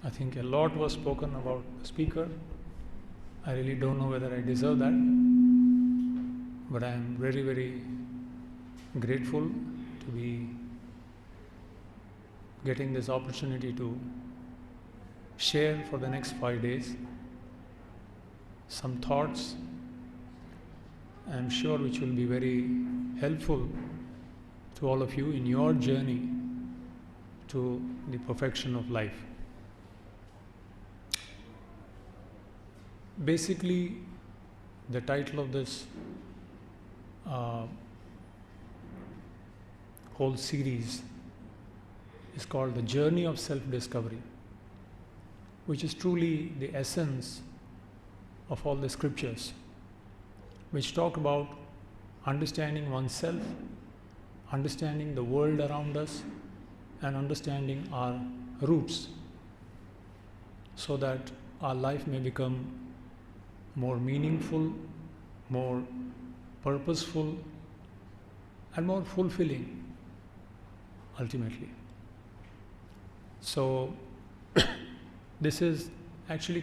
I think a lot was spoken about the speaker. I really don't know whether I deserve that, but I am very, very grateful to be getting this opportunity to share for the next 5 days some thoughts, I am sure, which will be very helpful to all of you in your journey to the perfection of life. Basically, the title of this whole series is called The Journey of Self-Discovery, which is truly the essence of all the scriptures, which talk about understanding oneself, understanding the world around us, and understanding our roots, so that our life may become more meaningful, more purposeful, and more fulfilling ultimately. So this is actually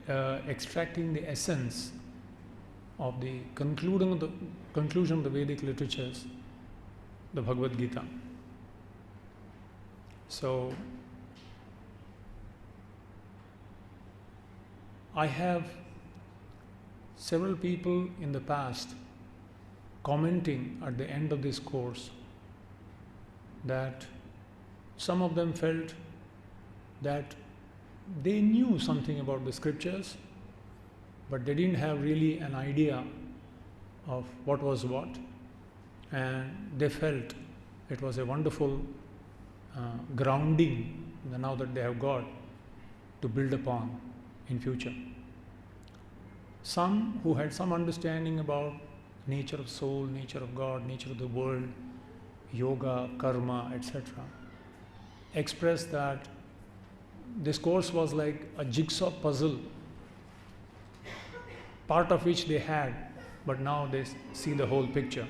extracting the essence of the conclusion of the Vedic literatures, the Bhagavad Gita. So I have several people in the past commenting at the end of this course that some of them felt that they knew something about the scriptures, but they didn't have really an idea of what was what, and they felt it was a wonderful grounding now that they have got to build upon in future. Some who had some understanding about nature of soul, nature of God, nature of the world, yoga, karma, etc., expressed that this course was like a jigsaw puzzle, part of which they had, but now they see the whole picture.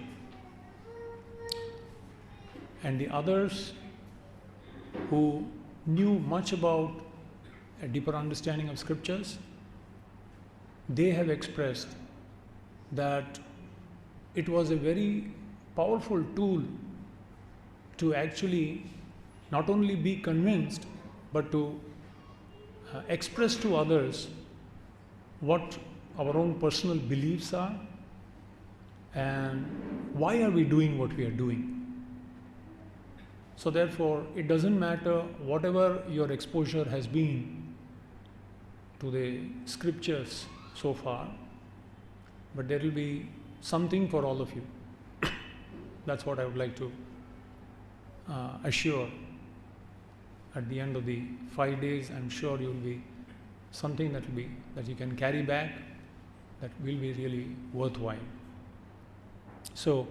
And the others who knew much about a deeper understanding of scriptures, they have expressed that it was a very powerful tool to actually not only be convinced, but to express to others what our own personal beliefs are and why are we doing what we are doing. So therefore, it doesn't matter whatever your exposure has been to the scriptures so far, but there will be something for all of you. That's what I would like to assure. At the end of the 5 days, I'm sure you will be something that you can carry back, that will be really worthwhile. So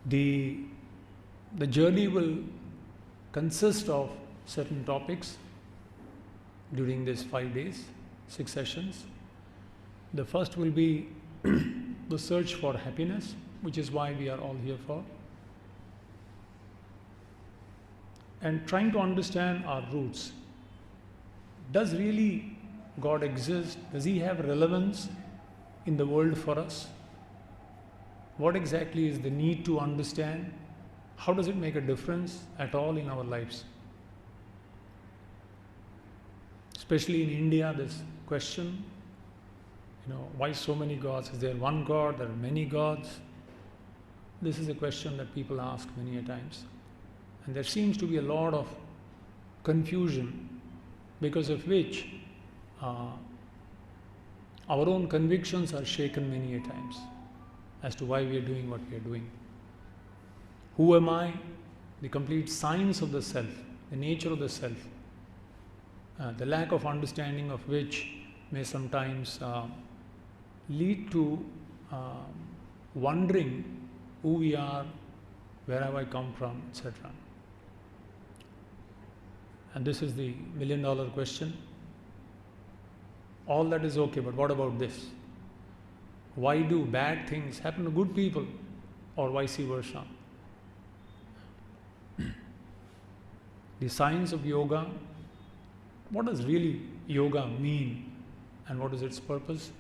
the journey will consist of certain topics during these 5 days, 6 sessions. The first will be the search for happiness, which is why we are all here for, and trying to understand our roots. Does really God exist? Does He have relevance in the world for us? What exactly is the need to understand? How does it make a difference at all in our lives? Especially in India, this question, why so many gods? Is there one God? There are many gods? This is a question that people ask many a times. And there seems to be a lot of confusion, because of which our own convictions are shaken many a times as to why we are doing what we are doing. Who am I? The complete science of the self, the nature of the self, the lack of understanding of which may sometimes lead to wondering who we are, where have I come from, etc. And this is the million-dollar question. All that is okay, but what about this? Why do bad things happen to good people, or vice versa? the science of yoga, what does really yoga mean and what is its purpose.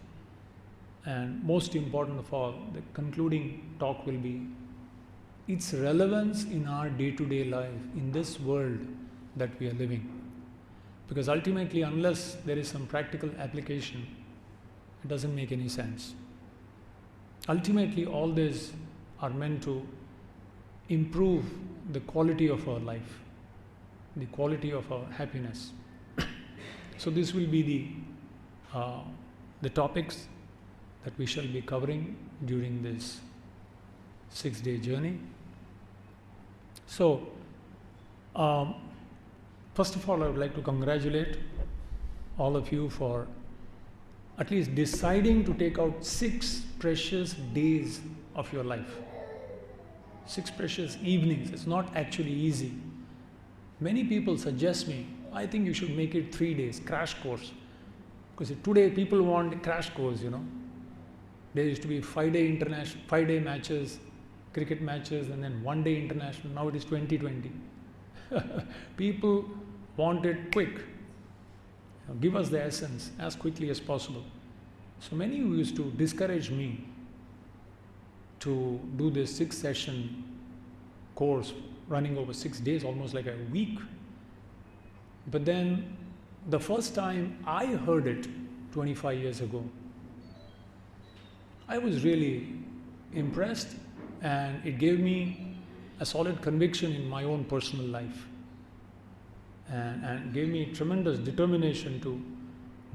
And most important of all, the concluding talk will be its relevance in our day-to-day life, in this world that we are living. Because ultimately, unless there is some practical application, it doesn't make any sense. Ultimately, all these are meant to improve the quality of our life, the quality of our happiness. So this will be the topics that we shall be covering during this 6-day journey. So, first of all, I would like to congratulate all of you for at least deciding to take out 6 precious days of your life. 6 precious evenings. It's not actually easy. Many people suggest me, I think you should make it 3 days, crash course. Because today people want a crash course, There used to be 5-day matches, cricket matches, and then 1-day international. Now it is 2020. People want it quick. Give us the essence as quickly as possible. So many used to discourage me to do this 6-session course running over 6 days, almost like a week. But then the first time I heard it 25 years ago, I was really impressed, and it gave me a solid conviction in my own personal life, and gave me tremendous determination to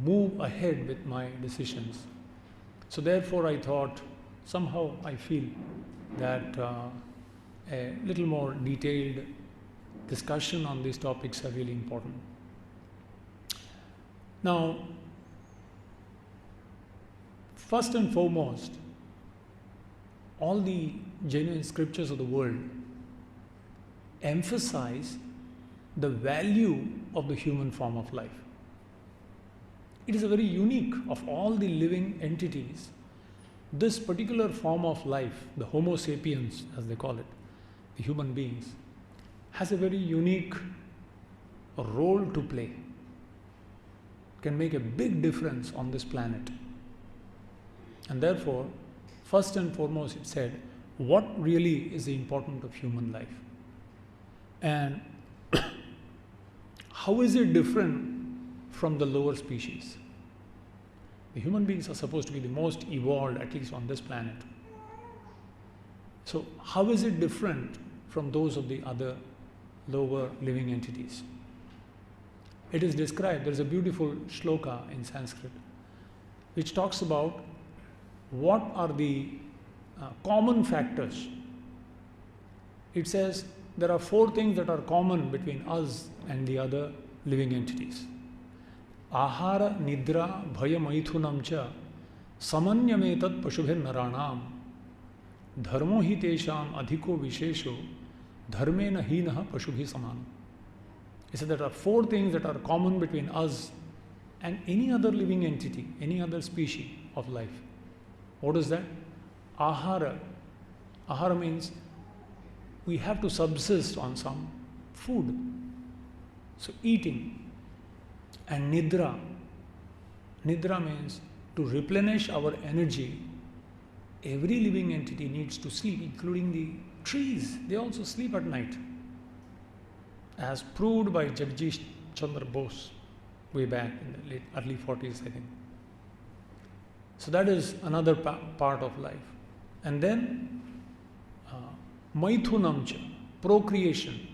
move ahead with my decisions. So therefore I thought, somehow I feel that a little more detailed discussion on these topics are really important. Now, first and foremost, all the genuine scriptures of the world emphasize the value of the human form of life. It is a very unique of all the living entities. This particular form of life, the Homo sapiens as they call it, the human beings, has a very unique role to play. Can make a big difference on this planet. And therefore, first and foremost, it said, what really is the importance of human life? And how is it different from the lower species? The human beings are supposed to be the most evolved, at least on this planet. So how is it different from those of the other lower living entities? It is described, there is a beautiful shloka in Sanskrit which talks about what are the common factors. It says there are 4 things that are common between us and the other living entities. Ahara, nidra, bhaya, maithunam cha, samanyametat pashubhir naranam, dharmo hi tesham adhiko vishesho, dharmena hinaha pashubhi samanam. He said there are 4 things that are common between us and any other living entity, any other species of life. What is that? Ahara. Ahara means we have to subsist on some food. So eating. And nidra. Nidra means to replenish our energy. Every living entity needs to sleep, including the trees. They also sleep at night. As proved by Jagdish Chandra Bose way back in the early 40s, I think. So that is another part of life. And then maithunamcha, procreation.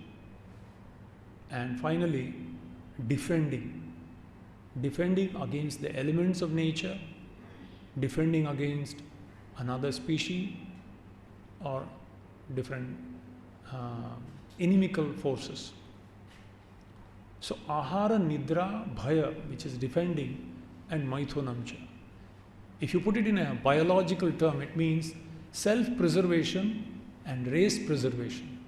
And finally, defending. Defending against the elements of nature, defending against another species or different inimical forces. So ahara, nidra, bhaya, which is defending, and maithunamcha. If you put it in a biological term, it means self-preservation and race preservation.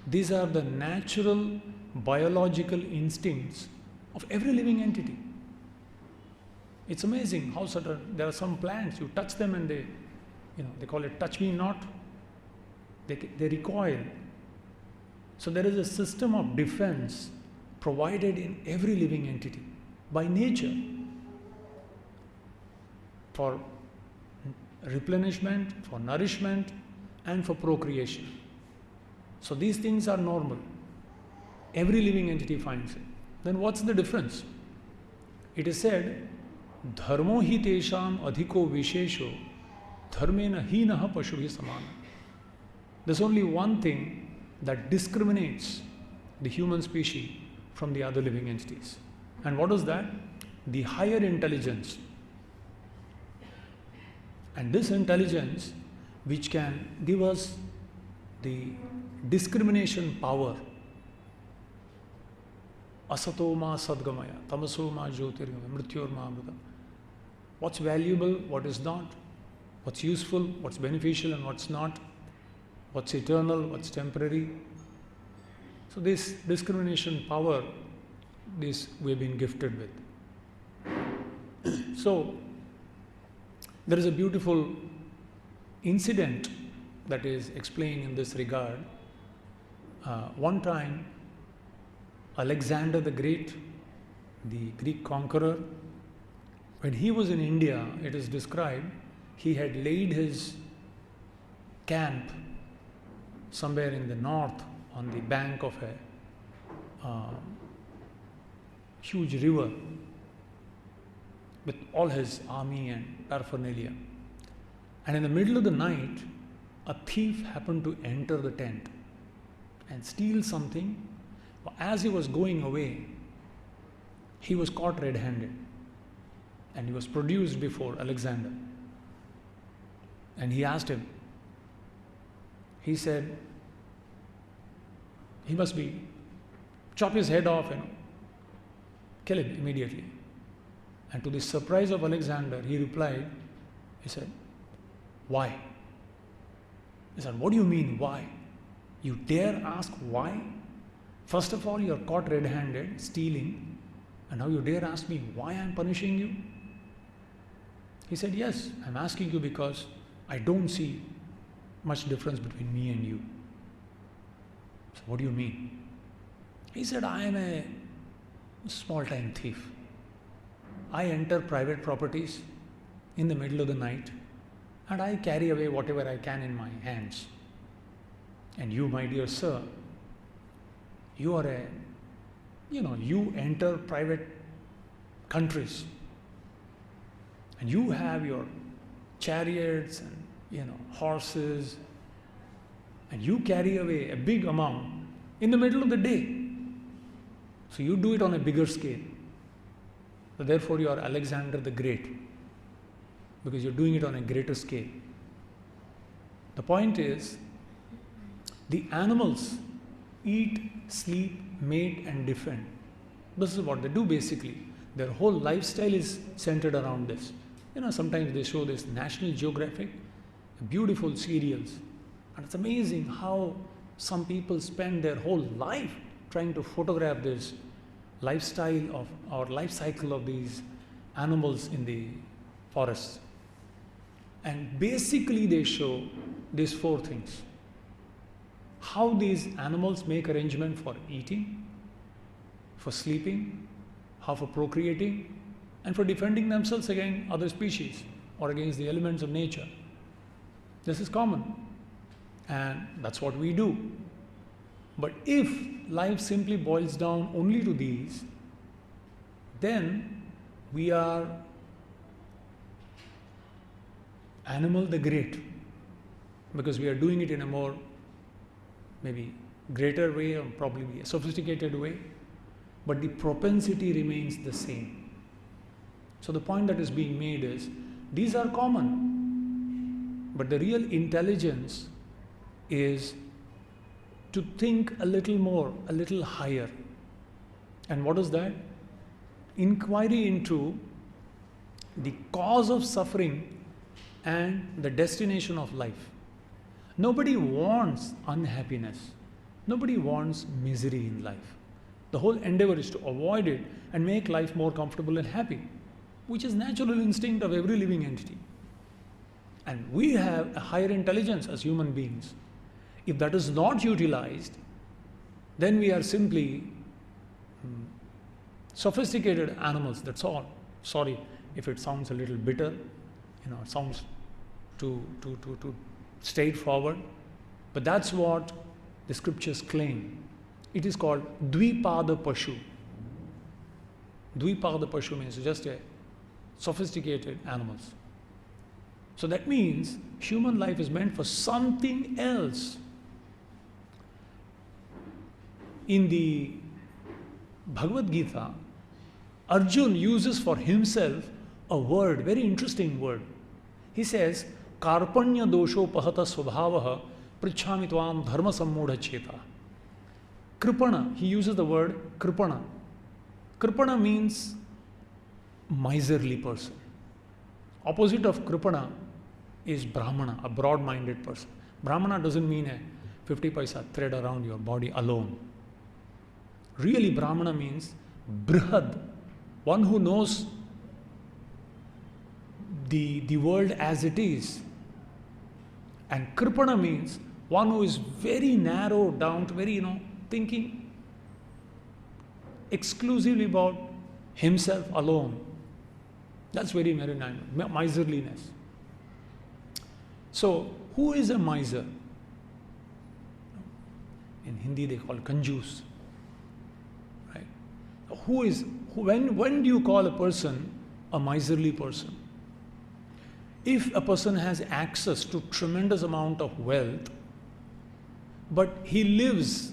These are the natural biological instincts of every living entity. It's amazing how there are some plants, you touch them and they call it touch me not. They recoil. So there is a system of defense provided in every living entity by nature for replenishment, for nourishment, and for procreation. So these things are normal. Every living entity finds it. Then what's the difference? It is said, dharmo hi tesham adhiko vishesho dharmena hinaha pashubhi samana. There's only one thing that discriminates the human species from the other living entities. And what is that? The higher intelligence. And this intelligence, which can give us the discrimination power, asato ma sadgamaya, tamaso ma jyotirgamaya, mrityor ma amritam. What's valuable, what is not, what's useful, what's beneficial and what's not, what's eternal, what's temporary. So this discrimination power, this we've been gifted with. So there is a beautiful incident that is explained in this regard. One time, Alexander the Great, the Greek conqueror, when he was in India, it is described, he had laid his camp somewhere in the north on the bank of a huge river with all his army and paraphernalia. And in the middle of the night, a thief happened to enter the tent and steal something. As he was going away, he was caught red-handed and he was produced before Alexander. And he asked him, he said, he must be, chop his head off and kill him immediately. And to the surprise of Alexander, he replied, he said, why? He said, what do you mean, why? You dare ask why? First of all, you are caught red-handed, stealing, and now you dare ask me why I am punishing you? He said, yes, I am asking you because I don't see much difference between me and you. So what do you mean? He said, I am a small-time thief. I enter private properties in the middle of the night and I carry away whatever I can in my hands. And you, my dear sir, you are you enter private countries and you have your chariots and horses and you carry away a big amount in the middle of the day. So you do it on a bigger scale. So therefore you are Alexander the Great because you're doing it on a greater scale. The point is, the animals eat, sleep, mate and defend. This is what they do basically. Their whole lifestyle is centered around this. Sometimes they show this National Geographic, beautiful serials. And it's amazing how some people spend their whole life trying to photograph this lifestyle of our life cycle of these animals in the forests. And basically they show these four things. How these animals make arrangement for eating, for sleeping, how for procreating, and for defending themselves against other species or against the elements of nature. This is common. And that's what we do. But if life simply boils down only to these, then we are animal the great, because we are doing it in a more maybe greater way or probably a sophisticated way, but the propensity remains the same. So the point that is being made is, these are common, but the real intelligence is to think a little more, a little higher. And what is that? Inquiry into the cause of suffering and the destination of life. Nobody wants unhappiness. Nobody wants misery in life. The whole endeavor is to avoid it and make life more comfortable and happy, which is natural instinct of every living entity. And we have a higher intelligence as human beings. If that is not utilized, then we are simply sophisticated animals, that's all. Sorry if it sounds a little bitter, it sounds too straightforward, but that's what the scriptures claim. It is called Dvipada Pashu. Dvipada Pashu means just a sophisticated animals. So that means human life is meant for something else. In the Bhagavad Gita, Arjun uses for himself a word, very interesting word. He says, Karpanya dosho pahata svabhavaha prichhami tvam dharma sammudha cheta. Kripana, he uses the word Kripana. Kripana means miserly person. Opposite of Kripana is Brahmana, a broad-minded person. Brahmana doesn't mean a 50 paisa thread around your body alone. Really, Brahmana means Brihad, one who knows the world as it is. And Kripana means one who is very narrow down to very, thinking exclusively about himself alone. That's very miserliness. So, who is a miser? In Hindi they call kanjus. Right? When do you call a person a miserly person? If a person has access to tremendous amount of wealth, but he lives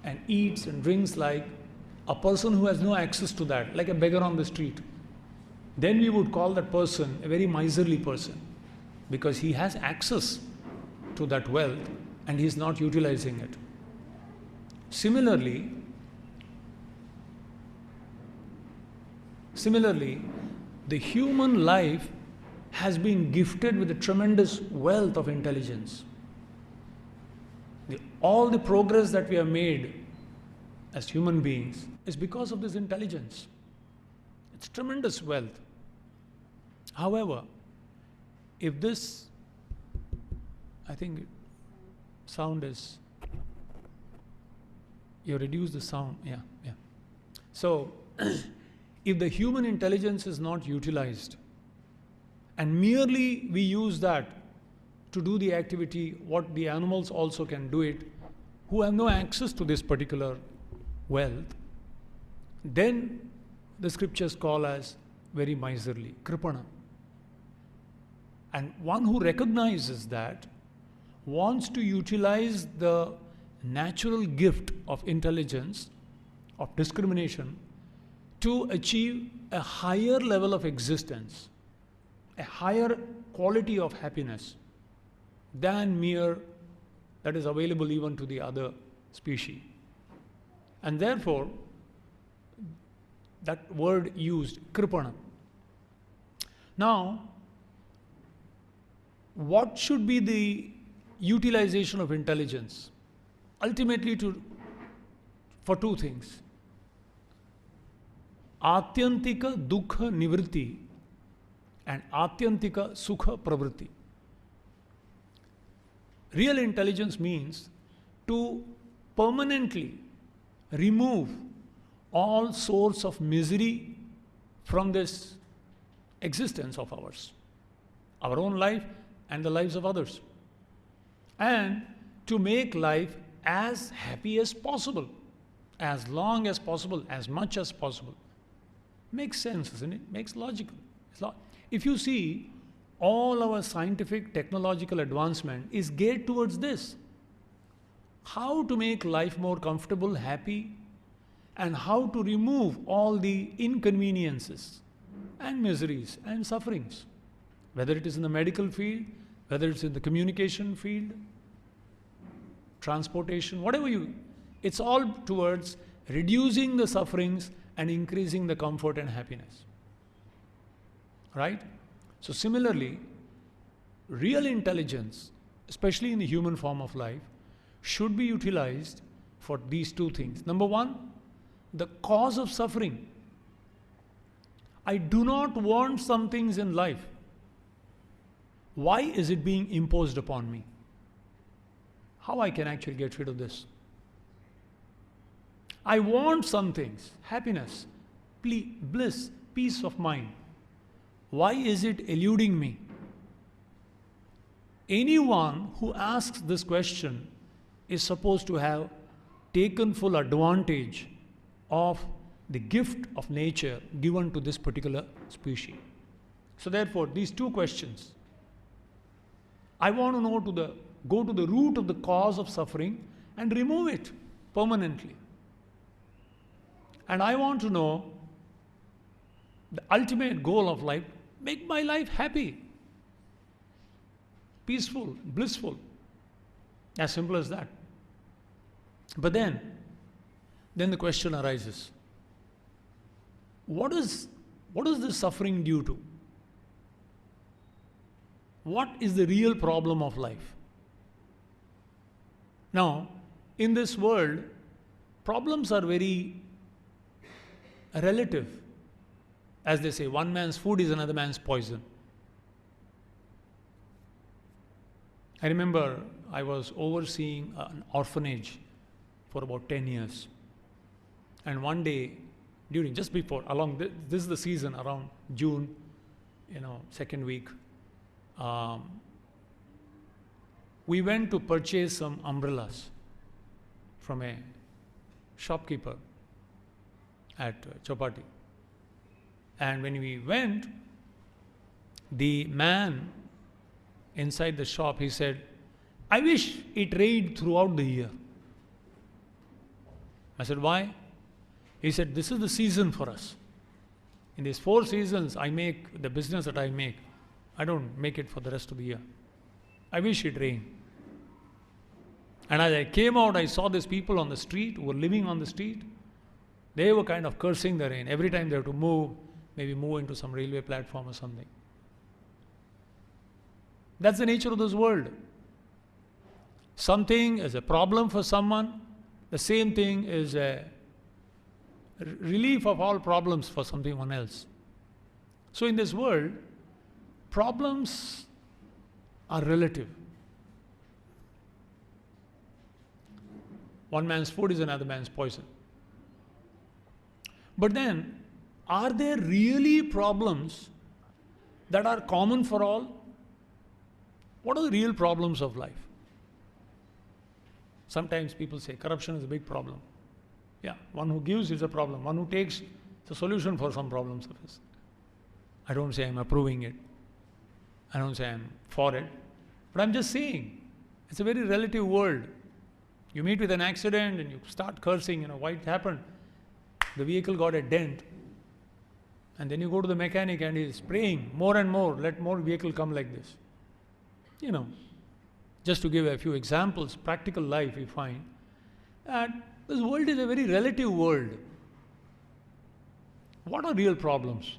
and eats and drinks like a person who has no access to that, like a beggar on the street, then we would call that person a very miserly person, because he has access to that wealth and he is not utilizing it. Similarly, the human life has been gifted with a tremendous wealth of intelligence. All the progress that we have made as human beings is because of this intelligence. It's tremendous wealth. However, if this, I think sound is, you reduce the sound, yeah. So, if the human intelligence is not utilized, and merely we use that to do the activity, what the animals also can do it, who have no access to this particular wealth, then the scriptures call as very miserly, kripana. And one who recognizes that wants to utilize the natural gift of intelligence, of discrimination, to achieve a higher level of existence, a higher quality of happiness than mere that is available even to the other species. And therefore, that word used, kripana. Now, what should be the utilization of intelligence? Ultimately for two things. Atyantika dukha nivritti and atyantika sukha pravritti. Real intelligence means to permanently remove all sorts of misery from this existence of ours, our own life and the lives of others, and to make life as happy as possible, as long as possible, as much as possible. Makes sense, isn't it? Makes logical. If you see, all our scientific technological advancement is geared towards this. How to make life more comfortable, happy, and how to remove all the inconveniences and miseries and sufferings, whether it is in the medical field, whether it's in the communication field, transportation, it's all towards reducing the sufferings and increasing the comfort and happiness. Right? So similarly, real intelligence, especially in the human form of life, should be utilized for these two things. Number one, the cause of suffering. I do not want some things in life. Why is it being imposed upon me? How I can actually get rid of this? I want some things, happiness, bliss, peace of mind. Why is it eluding me? Anyone who asks this question is supposed to have taken full advantage of the gift of nature given to this particular species. So therefore, these two questions, I want to know go to the root of the cause of suffering and remove it permanently. And I want to know the ultimate goal of life, make my life happy, peaceful, blissful. As simple as that. But then the question arises, what is this suffering due to? What is the real problem of life? Now, in this world, problems are very relative. As they say, one man's food is another man's poison. I remember I was overseeing an orphanage for about 10 years. And one day, this is the season around June, second week, we went to purchase some umbrellas from a shopkeeper at Chowpatty. And when we went, the man inside the shop, he said, I wish it rained throughout the year. I said, why? He said, this is the season for us. In these 4 seasons, I make the business that I make. I don't make it for the rest of the year. I wish it rained. And as I came out, I saw these people on the street who were living on the street. They were kind of cursing the rain. Every time they have to move, maybe move into some railway platform or something. That's the nature of this world. Something is a problem for someone, the same thing is a relief of all problems for someone else. So in this world, problems are relative. One man's food is another man's poison. But then, are there really problems that are common for all? What are the real problems of life? Sometimes people say corruption is a big problem. Yeah, one who gives is a problem. One who takes is a solution for some problems of his. I don't say I'm approving it. I don't say I'm for it. But I'm just saying, it's a very relative world. You meet with an accident and you start cursing, why it happened. The vehicle got a dent. And then you go to the mechanic and he's praying more and more, let more vehicle come like this. Just to give a few examples, practical life, we find that this world is a very relative world. What are real problems?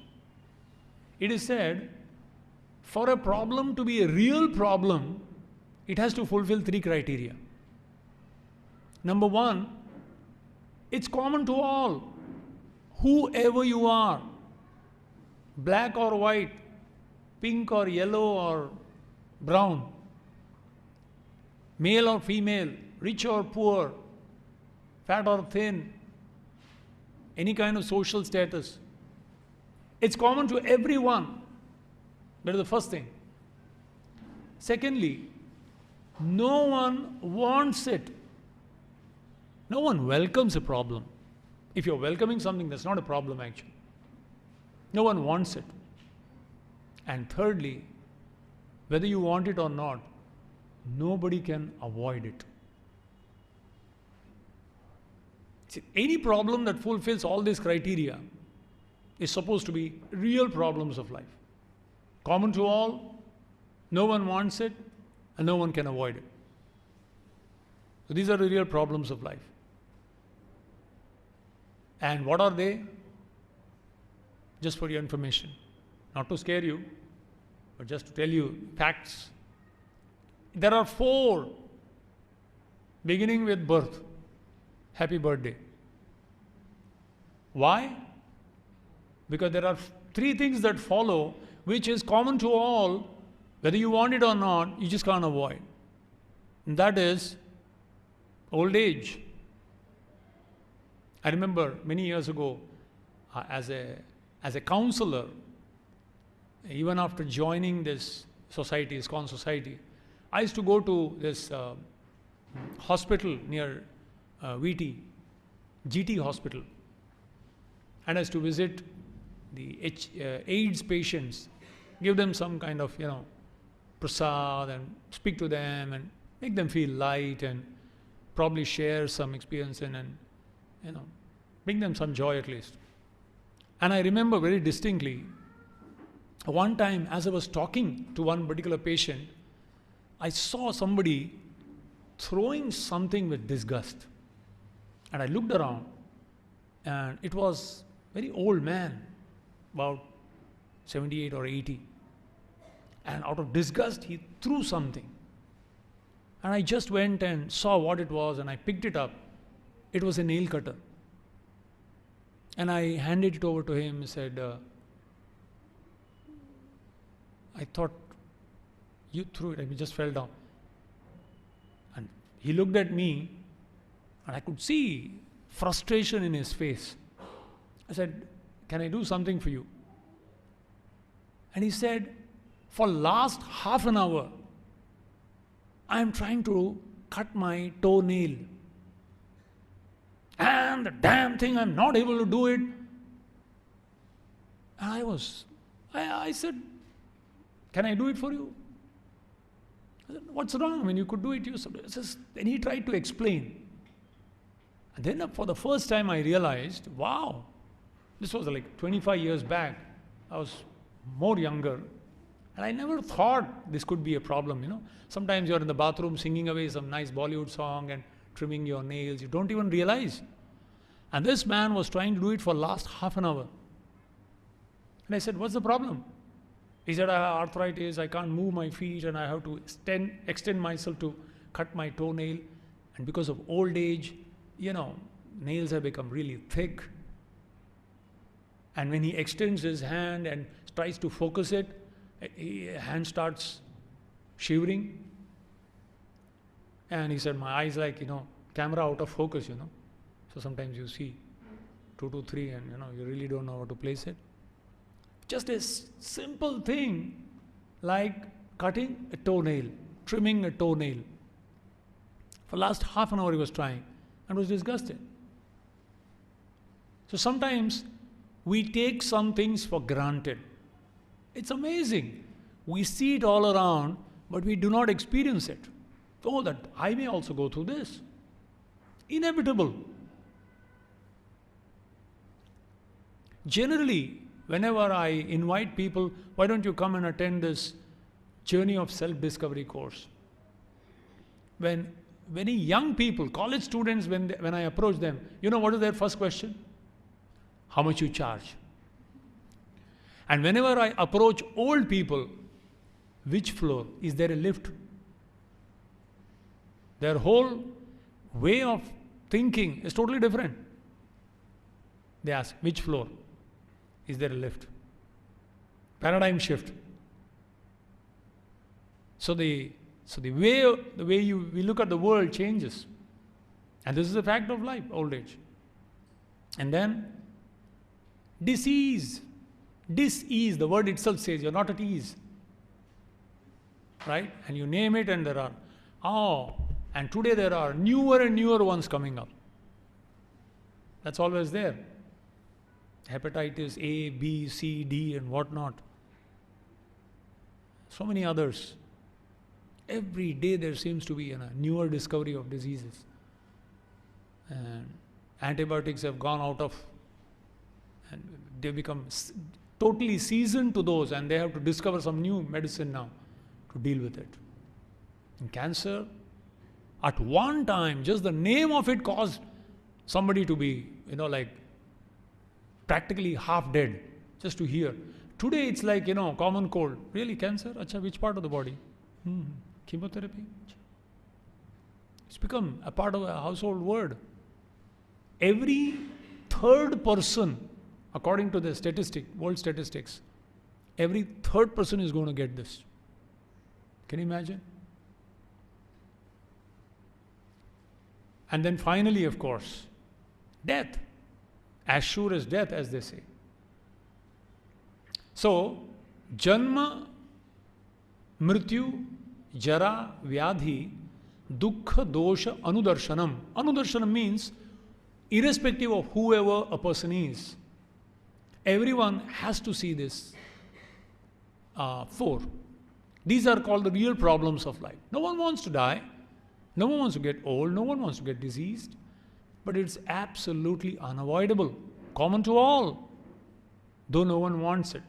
It is said, for a problem to be a real problem, it has to fulfill 3 criteria. Number 1, it's common to all. Whoever you are, black or white, pink or yellow or brown, male or female, rich or poor, fat or thin, any kind of social status. It's common to everyone. That is the first thing. Secondly, no one wants it. No one welcomes a problem. If you're welcoming something, that's not a problem actually. No one wants it. And thirdly, whether you want it or not, nobody can avoid it. See, any problem that fulfills all these criteria is supposed to be real problems of life. Common to all, no one wants it, and no one can avoid it. So these are the real problems of life. And what are they? Just for your information, not to scare you, but just to tell you facts. There are 4, beginning with birth. Happy birthday. Why? Because there are 3 things that follow, which is common to all, whether you want it or not, you just can't avoid. And that is old age. I remember many years ago, as a counselor, even after joining this society, ISKCON society, I used to go to this hospital near VT, GT hospital, and I used to visit the AIDS patients, give them some kind of, prasad and speak to them and make them feel light and probably share some experience and bring them some joy at least. And I remember very distinctly, one time as I was talking to one particular patient, I saw somebody throwing something with disgust. And I looked around, and it was a very old man, about 78 or 80. And out of disgust, he threw something. And I just went and saw what it was, and I picked it up. It was a nail cutter. And I handed it over to him and said, I thought you threw it. I just fell down. And he looked at me, and I could see frustration in his face. I said, can I do something for you? And he said, for last half an hour, I am trying to cut my toenail. And the damn thing, I'm not able to do it. And I said, can I do it for you? I said, what's wrong? I mean, you could do it yourself. Then he tried to explain. And then for the first time I realized, wow, this was like 25 years back. I was more younger. And I never thought this could be a problem, Sometimes you're in the bathroom singing away some nice Bollywood song and trimming your nails. You don't even realize. And this man was trying to do it for last half an hour. And I said, what's the problem? He said, I have arthritis, I can't move my feet, and I have to extend myself to cut my toenail. And because of old age, nails have become really thick. And when he extends his hand and tries to focus it, his hand starts shivering. And he said, my eyes like, camera out of focus, So sometimes you see 2 to 3 and, you really don't know how to place it. Just a simple thing like cutting a toenail, trimming a toenail. For last half an hour he was trying and was disgusted. So sometimes we take some things for granted. It's amazing. We see it all around, but we do not experience it. Oh, that I may also go through this. Inevitable. Generally, whenever I invite people, why don't you come and attend this Journey of Self-Discovery course? When very young people, college students, when I approach them, what is their first question? How much you charge? And whenever I approach old people, which floor? Is there a lift? Their whole way of thinking is totally different. They ask, which floor? Is there a lift? Paradigm shift. So the way we look at the world changes. And this is a fact of life, old age. And then disease. Dis-ease, the word itself says you're not at ease. Right? And you name it and there are, and today there are newer and newer ones coming up. That's always there. Hepatitis A, B, C, D and whatnot. So many others. Every day there seems to be a newer discovery of diseases. And antibiotics have gone out of, and they become totally seasoned to those, and they have to discover some new medicine now to deal with it. And cancer, at one time, just the name of it caused somebody to be, practically half dead, just to hear. Today it's like, common cold. Really, cancer? Acha, which part of the body? Chemotherapy? It's become a part of a household word. Every third person, according to the world statistics, every third person is going to get this. Can you imagine? And then finally, of course, death. as sure as death, as they say. So, Janma, Mrityu, Jara, Vyadhi, Dukkha, Dosha, Anudarshanam. Anudarshanam means irrespective of whoever a person is, everyone has to see this four. These are called the real problems of life. No one wants to die. No one wants to get old. No one wants to get diseased. But it's absolutely unavoidable. Common to all. Though no one wants it.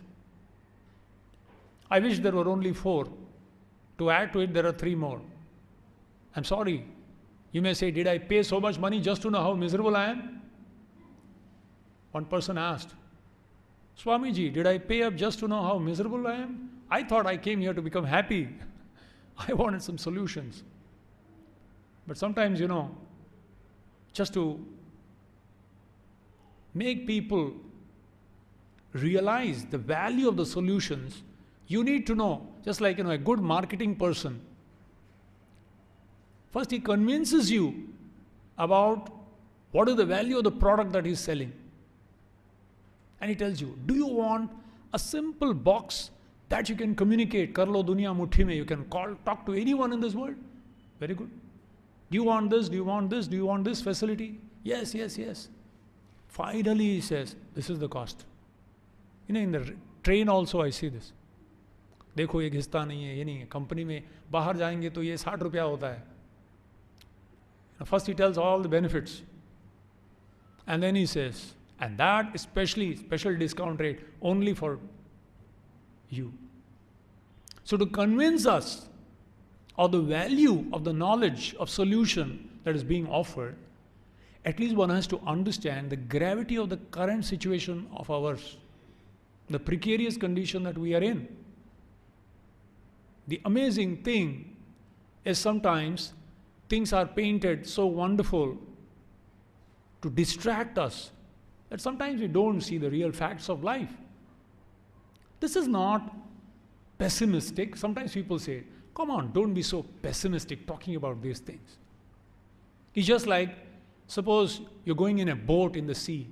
I wish there were only four. To add to it, there are three more. I'm sorry. You may say, did I pay so much money just to know how miserable I am? One person asked, Swamiji, did I pay up just to know how miserable I am? I thought I came here to become happy. I wanted some solutions. But sometimes, just to make people realize the value of the solutions, you need to know, just like a good marketing person. First, he convinces you about what is the value of the product that he's selling. And he tells you, do you want a simple box that you can communicate? Karlo duniya muthi mein, you can talk to anyone in this world. Very good. Do you want this? Do you want this? Do you want this facility? Yes, yes, yes. Finally, he says, this is the cost. In the train also I see this. देखो ये घिसता नहीं है, ये नहीं है. Company में बाहर जाएंगे तो ये 60 रुपया होता है. First he tells all the benefits. And then he says, and that especially special discount rate only for you. So to convince us of the value of the knowledge of solution that is being offered, at least one has to understand the gravity of the current situation of ours, the precarious condition that we are in. The amazing thing is sometimes things are painted so wonderful to distract us that sometimes we don't see the real facts of life. This is not pessimistic. Sometimes people say, come on, don't be so pessimistic talking about these things. It's just like, suppose you're going in a boat in the sea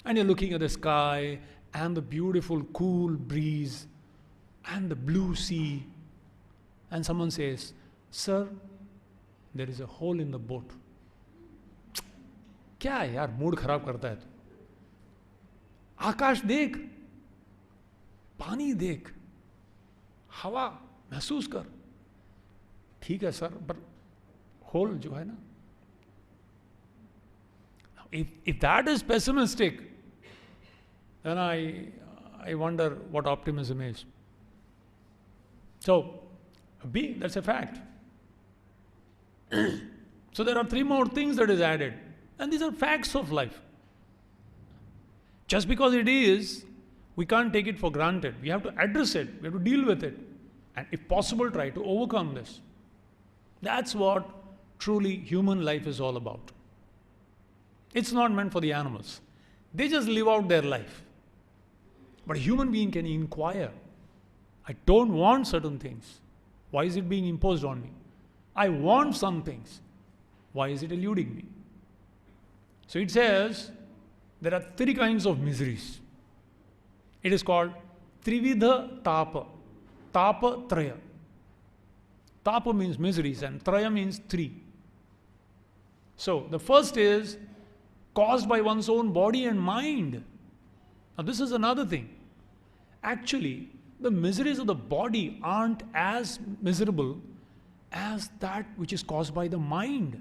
and you're looking at the sky and the beautiful cool breeze and the blue sea, and someone says, sir, there is a hole in the boat. क्या है यार, mood खराब करता है. आकाश देख, पानी देख, हवा महसूस कर. ठीक है सर, पर होल जो है ना, if that is pessimistic, then I wonder what optimism is. So, that's a fact. So there are three more things that is added. And these are facts of life. Just because it is, we can't take it for granted. We have to address it. We have to deal with it. And if possible, try to overcome this. That's what truly human life is all about. It's not meant for the animals. They just live out their life. But a human being can inquire. I don't want certain things. Why is it being imposed on me? I want some things. Why is it eluding me? So it says there are three kinds of miseries. It is called Trividha Tapa. Tapa Traya. Tapa means miseries and Traya means three. So the first is caused by one's own body and mind. Now this is another thing. Actually, the miseries of the body aren't as miserable as that which is caused by the mind.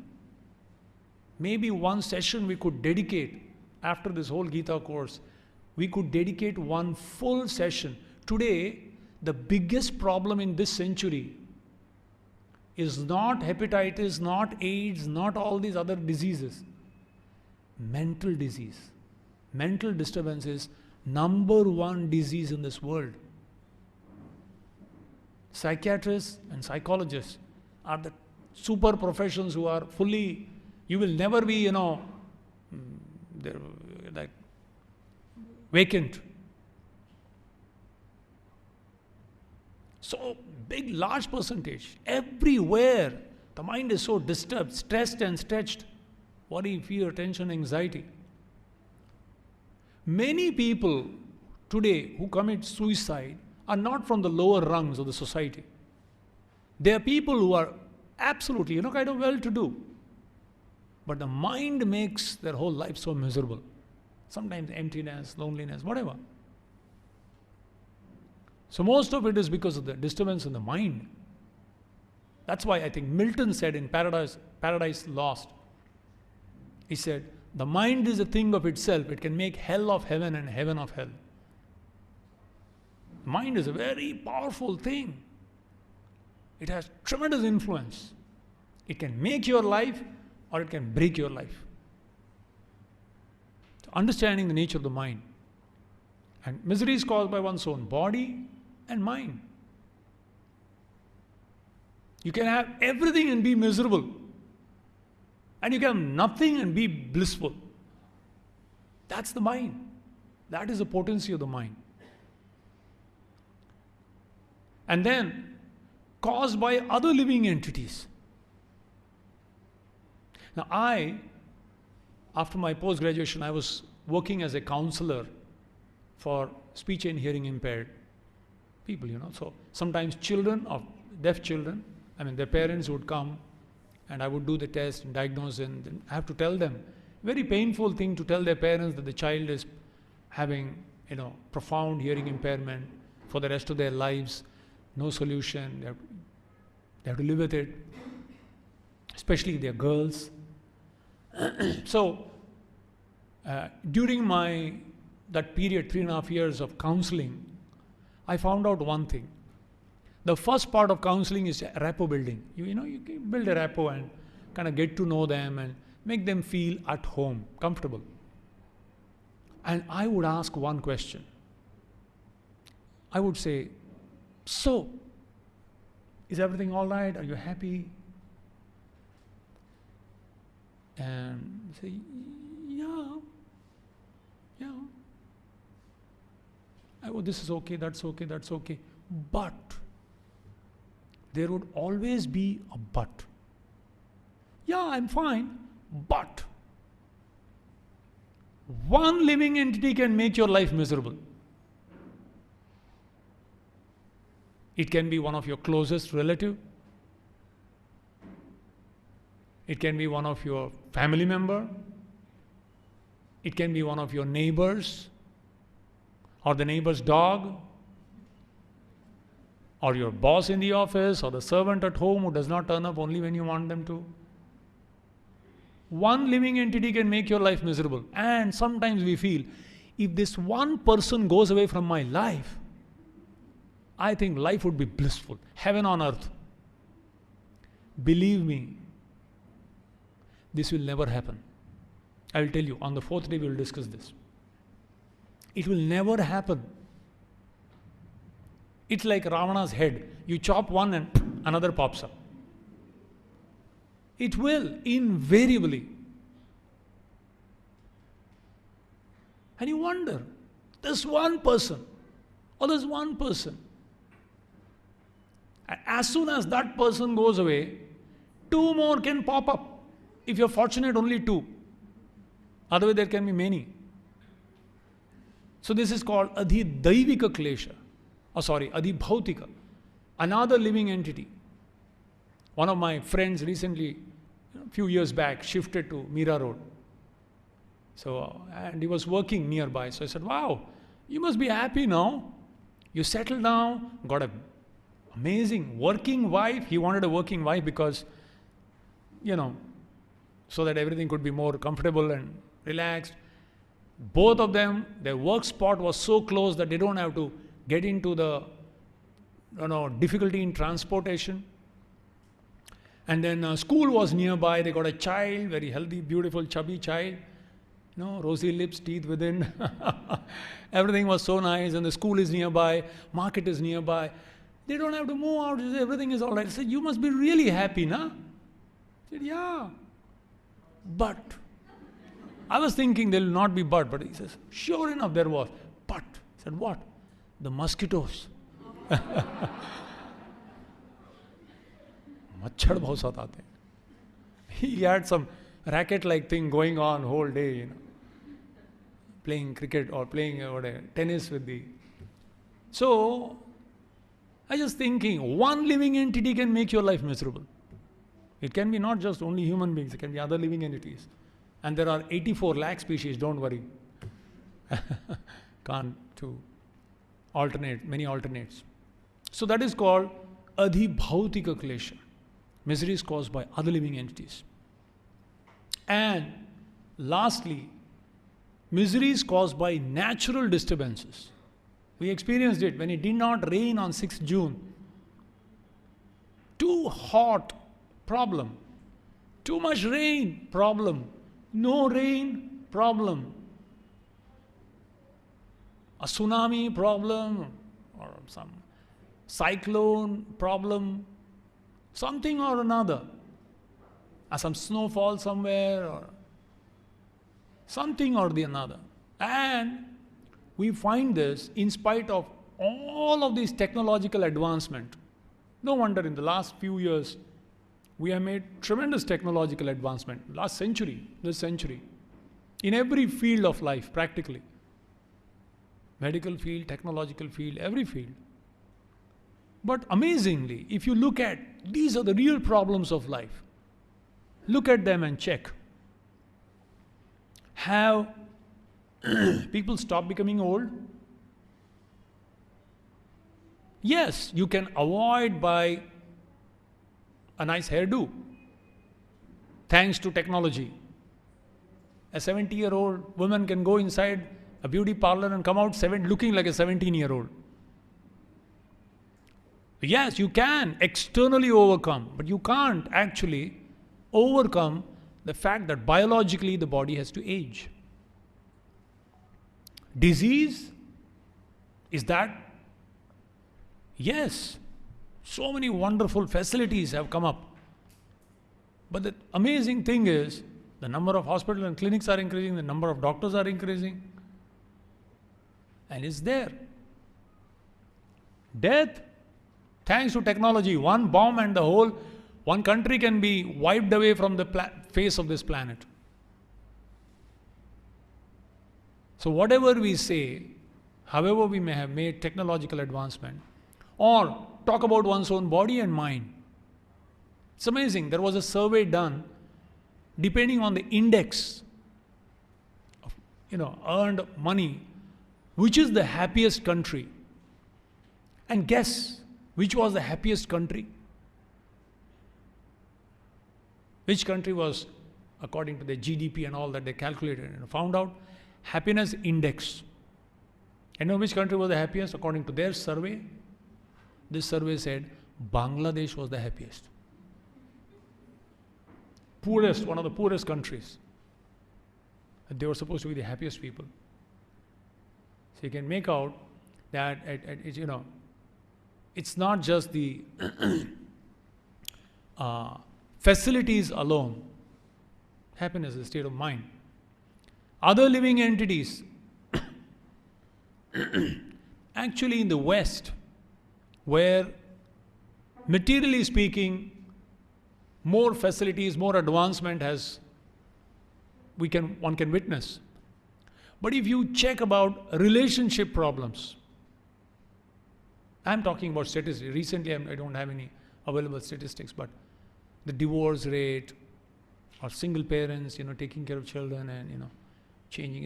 Maybe one session we could dedicate, after this whole Gita course, we could dedicate one full session. Today, the biggest problem in this century is not hepatitis, not AIDS, not all these other diseases. Mental disease. Mental disturbance is number one disease in this world. Psychiatrists and psychologists are the super professions who are fully, you will never be, they're like vacant. So big, large percentage. Everywhere, the mind is so disturbed, stressed and stretched. Worry, fear, tension, anxiety. Many people today who commit suicide are not from the lower rungs of the society. They are people who are absolutely, kind of well-to-do. But the mind makes their whole life so miserable. Sometimes emptiness, loneliness, whatever. So most of it is because of the disturbance in the mind. That's why I think Milton said in Paradise Lost, he said, the mind is a thing of itself. It can make hell of heaven and heaven of hell. Mind is a very powerful thing. It has tremendous influence. It can make your life or it can break your life. So understanding the nature of the mind. And misery is caused by one's own body and mind. You can have everything and be miserable. And you can have nothing and be blissful. That's the mind. That is the potency of the mind. And then, caused by other living entities. Now after my post-graduation, I was working as a counselor for speech and hearing impaired people, So sometimes children of deaf children, their parents would come and I would do the test and diagnose, and then I have to tell them. Very painful thing to tell their parents that the child is having, profound hearing impairment for the rest of their lives. No solution. They have to live with it. Especially if they're girls. So, during that period, 3.5 years of counseling, I found out one thing. The first part of counseling is rapport building. You build a rapport and kind of get to know them and make them feel at home, comfortable. And I would ask one question. I would say, so, is everything all right? Are you happy? And say, yeah. This is okay, that's okay, that's okay. But there would always be a but. Yeah, I'm fine, but one living entity can make your life miserable. It can be one of your closest relative. It can be one of your family member. It can be one of your neighbors, or the neighbor's dog, or your boss in the office, or the servant at home who does not turn up only when you want them to. One living entity can make your life miserable. And sometimes we feel, if this one person goes away from my life, I think life would be blissful, heaven on earth. Believe me, this will never happen. I will tell you, on the 4th day we will discuss this. It will never happen. It's like Ravana's head. You chop one and another pops up. It will, invariably. And you wonder, this one person, as soon as that person goes away, 2 more can pop up. If you're fortunate, only 2. Otherwise, there can be many. So this is called Adhi-daivika klesha. Adhi-bhautika. Another living entity. One of my friends recently, a few years back, shifted to Mira Road. So, and he was working nearby. So I said, wow, you must be happy now. You settled down, got an amazing working wife. He wanted a working wife because, so that everything could be more comfortable and relaxed. Both of them, their work spot was so close that they don't have to get into the difficulty in transportation. And then school was nearby. They got a child, very healthy, beautiful, chubby child. Rosy lips, teeth within. Everything was so nice, and the school is nearby, market is nearby. They don't have to move out. Everything is all right. I said, you must be really happy, na? I said, yeah. But I was thinking there will not be but he says, sure enough there was. But I said, what? The mosquitoes. Machhad bahut sat aate hain. He had some racket-like thing going on whole day, playing cricket or playing tennis with the... So, I just thinking, one living entity can make your life miserable. It can be not just only human beings, it can be other living entities. And there are 84 lakh species, don't worry. Can't to alternate, many alternates. So that is called adhibhautika klesha. Misery is caused by other living entities. And lastly, misery is caused by natural disturbances. We experienced it when it did not rain on 6th June. Too hot, problem. Too much rain, problem. No rain, problem. A tsunami, problem. Or some cyclone, problem. Something or another. Or some snowfall somewhere, or something or the another. And we find this in spite of all of this technological advancement. No wonder in the last few years, we have made tremendous technological advancement. Last century, this century. In every field of life, practically. Medical field, technological field, every field. But amazingly, if you look at, these are the real problems of life. Look at them and check. Have people stopped becoming old? Yes, you can avoid by a nice hairdo, thanks to technology. A 70-year-old woman can go inside a beauty parlor and come out looking like a 17-year-old. Yes, you can externally overcome, but you can't actually overcome the fact that biologically the body has to age. Disease, is that? Yes. So many wonderful facilities have come up. But the amazing thing is, the number of hospitals and clinics are increasing, the number of doctors are increasing. And it's there. Death, thanks to technology, one bomb and one country can be wiped away from the face of this planet. So whatever we say, however we may have made technological advancement, or talk about one's own body and mind. It's amazing. There was a survey done depending on the index of earned money, which is the happiest country. And guess which was the happiest country? Which country was, according to the GDP and all that they calculated and found out, happiness index. And know which country was the happiest according to their survey? This survey said Bangladesh was the happiest. Poorest, one of the poorest countries. And they were supposed to be the happiest people. So you can make out that it's not just the facilities alone. Happiness is a state of mind. Other living entities, actually in the West, where materially speaking, more facilities, more advancement one can witness. But if you check about relationship problems, I'm talking about statistics. Recently, I don't have any available statistics, but the divorce rate, or single parents, taking care of children and changing.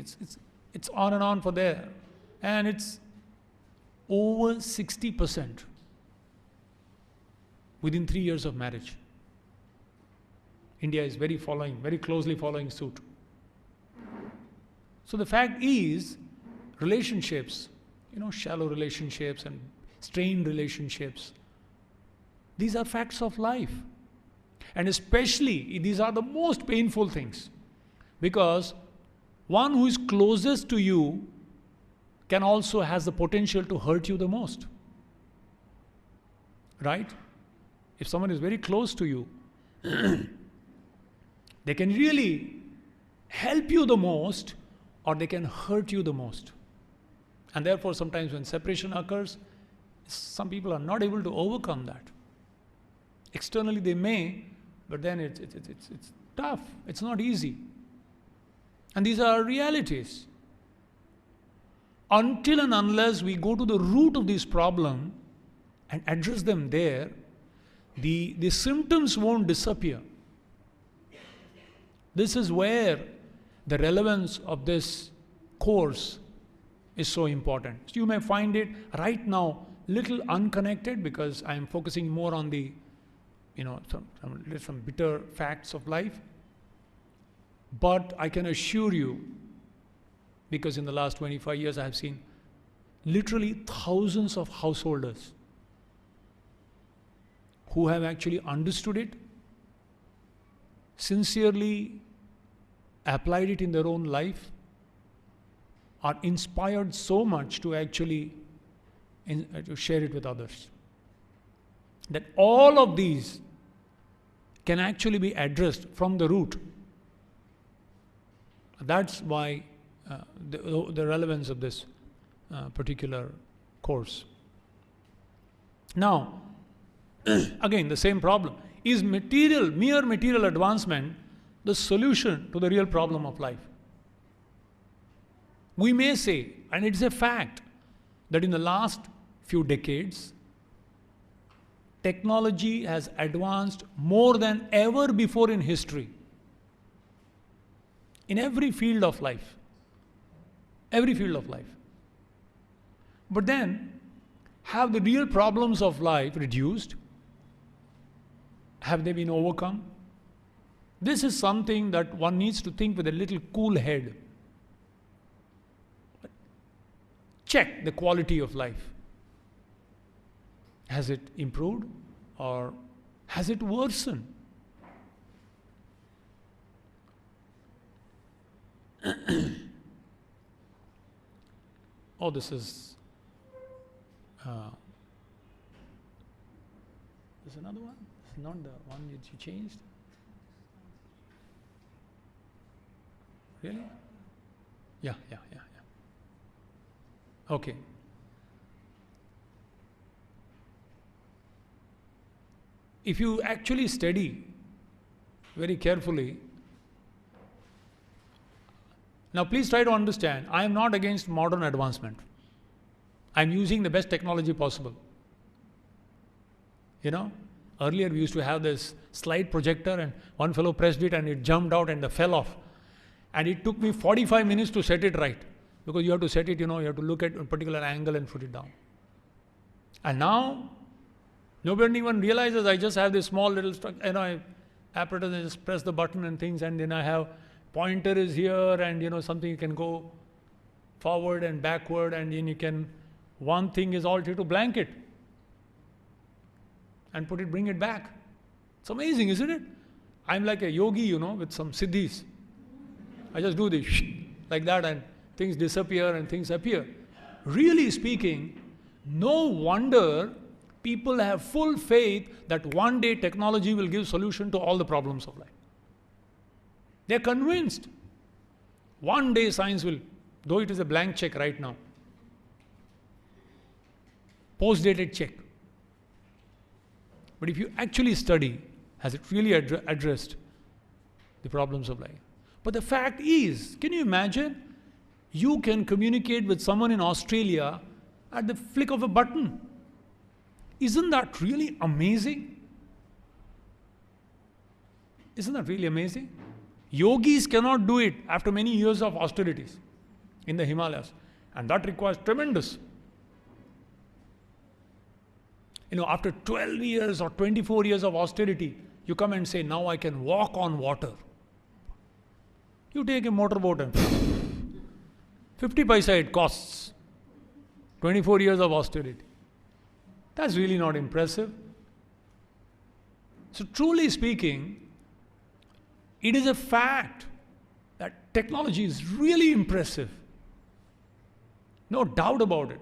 It's on and on for there, and it's over 60% within 3 years of marriage. India is very closely following suit. So the fact is, relationships, shallow relationships and strained relationships, these are facts of life. And especially, these are the most painful things. Because one who is closest to you can also has the potential to hurt you the most. Right? If someone is very close to you, they can really help you the most, or they can hurt you the most. And therefore, sometimes when separation occurs, some people are not able to overcome that. Externally they may, but then it's tough. It's not easy. And these are realities. Until and unless we go to the root of this problem and address them there, the symptoms won't disappear. This is where the relevance of this course is so important. So you may find it right now little unconnected because I am focusing more on the, some bitter facts of life. But I can assure you, because in the last 25 years I have seen literally thousands of householders who have actually understood it, sincerely applied it in their own life, are inspired so much to actually to share it with others. That all of these can actually be addressed from the root. That's why the relevance of this particular course. Now, again, the same problem. Is mere material advancement the solution to the real problem of life? We may say, and it's a fact, that in the last few decades, technology has advanced more than ever before in history. In every field of life. Every field of life. But then, have the real problems of life reduced? Have they been overcome? This is something that one needs to think with a little cool head. Check the quality of life. Has it improved or has it worsened? Oh, this is another one? This is not the one that you changed? Really? Yeah. Okay. If you actually study very carefully, now please try to understand, I am not against modern advancement. I am using the best technology possible. Earlier we used to have this slide projector and one fellow pressed it and it jumped out and fell off. And it took me 45 minutes to set it right. Because you have to set it, you have to look at a particular angle and put it down. And now, nobody even realizes I just have this small little apparatus, I just press the button and things, and then I have pointer is here and something you can go forward and backward, and then you can, one thing is all to blanket and bring it back. It's amazing, isn't it? I'm like a yogi, with some siddhis. I just do this like that and things disappear and things appear. Really speaking, no wonder people have full faith that one day technology will give solution to all the problems of life. They're convinced. One day science will, though it is a blank check right now. Post-dated check. But if you actually study, has it really addressed the problems of life? But the fact is, can you imagine? You can communicate with someone in Australia at the flick of a button. Isn't that really amazing? Isn't that really amazing? Yogis cannot do it after many years of austerities in the Himalayas. And that requires tremendous. After 12 years or 24 years of austerity, you come and say, now I can walk on water. You take a motorboat and 50 paisa it costs. 24 years of austerity. That's really not impressive. So truly speaking, it is a fact that technology is really impressive. No doubt about it.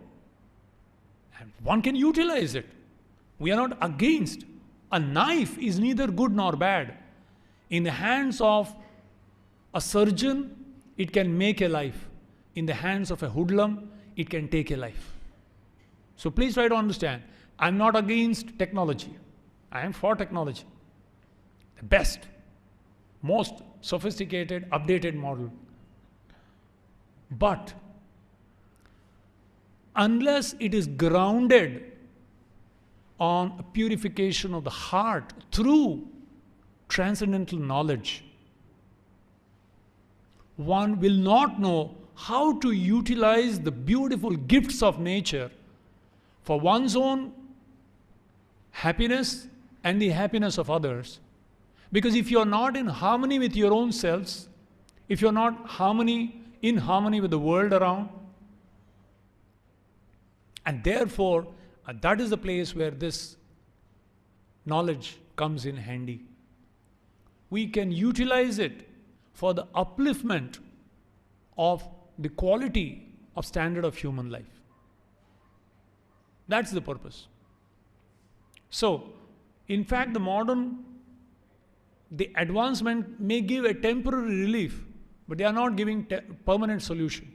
And one can utilize it. We are not against. A knife is neither good nor bad. In the hands of a surgeon, it can make a life. In the hands of a hoodlum, it can take a life. So please try to understand, I am not against technology. I am for technology. The best, most sophisticated, updated model. But unless it is grounded on a purification of the heart through transcendental knowledge, one will not know how to utilize the beautiful gifts of nature for one's own happiness and the happiness of others. Because if you are not in harmony with your own selves, if you are not in harmony with the world around, and therefore that is the place where this knowledge comes in handy. We can utilize it for the upliftment of the quality of standard of human life. That's the purpose. So, in fact, the advancement may give a temporary relief, but they are not giving permanent solution.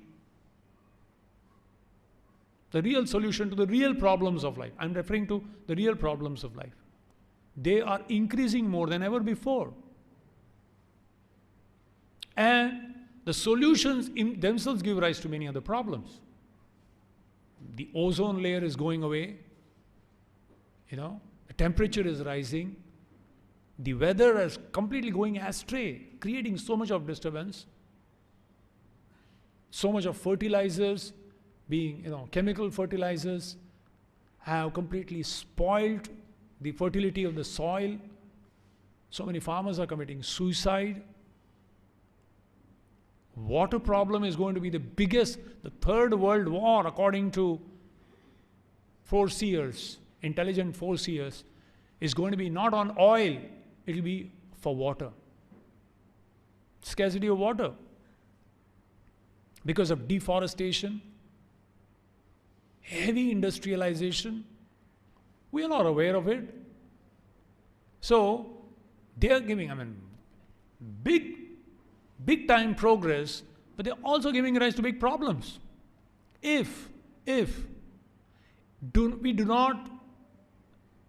The real solution to the real problems of life. I'm referring to the real problems of life. They are increasing more than ever before. And the solutions in themselves give rise to many other problems. The ozone layer is going away. The temperature is rising. The weather is completely going astray, creating so much of disturbance. So much of fertilizers being, chemical fertilizers have completely spoiled the fertility of the soil. So many farmers are committing suicide. Water problem is going to be the biggest, the third world war, according to foreseers, intelligent foreseers, is going to be not on oil, it will be for water. Scarcity of water. Because of deforestation, heavy industrialization, we are not aware of it. So, they are giving, big time progress, but they're also giving rise to big problems. If we do not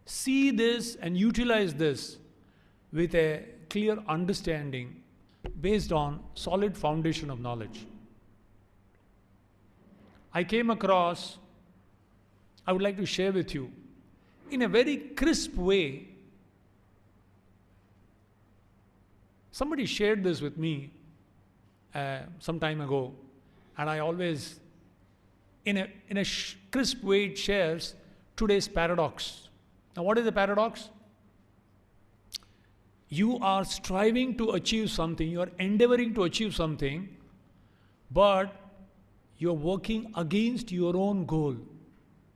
see this and utilize this with a clear understanding based on solid foundation of knowledge. I came across, I would like to share with you, in a very crisp way, somebody shared this with me some time ago, and I always, in a crisp way, it shares today's paradox. Now, what is the paradox? You are striving to achieve something, you are endeavoring to achieve something, but you are working against your own goal.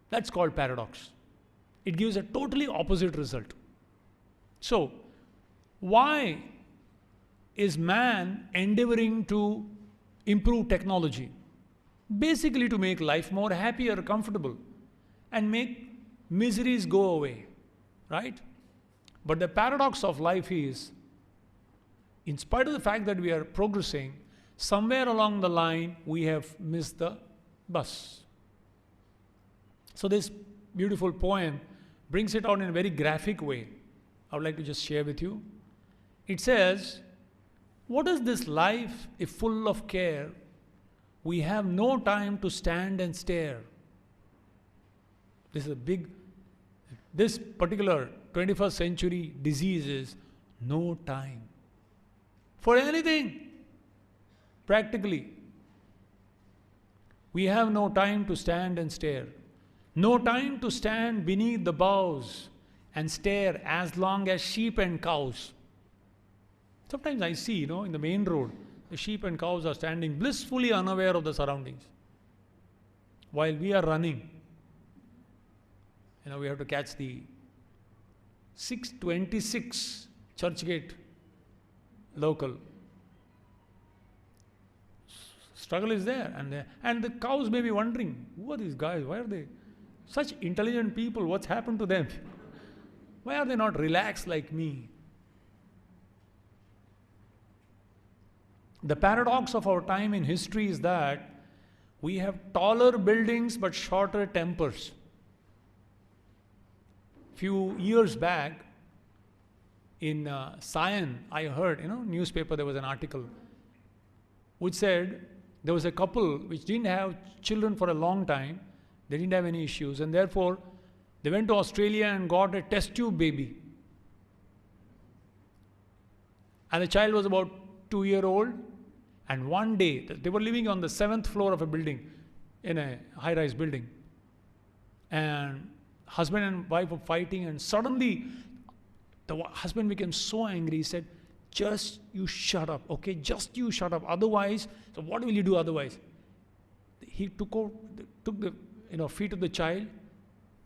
That's called paradox. It gives a totally opposite result. So, why is man endeavoring to improve technology? Basically to make life more happier, comfortable, and make miseries go away, right? But the paradox of life is, in spite of the fact that we are progressing, somewhere along the line we have missed the bus. So this beautiful poem brings it out in a very graphic way. I would like to just share with you. It says, what is this life if full of care? We have no time to stand and stare. This particular 21st century disease is no time for anything, practically. We have no time to stand and stare. No time to stand beneath the boughs and stare as long as sheep and cows. Sometimes I see, in the main road, the sheep and cows are standing blissfully unaware of the surroundings. While we are running, we have to catch the 6:26 Churchgate local. Struggle is there, and the cows may be wondering, who are these guys? Why are they such intelligent people? What's happened to them? Why are they not relaxed like me? The paradox of our time in history is that we have taller buildings but shorter tempers. Few years back, in Sion, I heard, newspaper, there was an article which said there was a couple which didn't have children for a long time, They didn't have any issues, and therefore they went to Australia and got a test tube baby. And the child was about 2 years old. And one day, they were living on the 7th floor of a building, in a high-rise building. And husband and wife were fighting, and suddenly the husband became so angry. He said, just you shut up, okay? Just you shut up. Otherwise, so what will you do otherwise? He took the feet of the child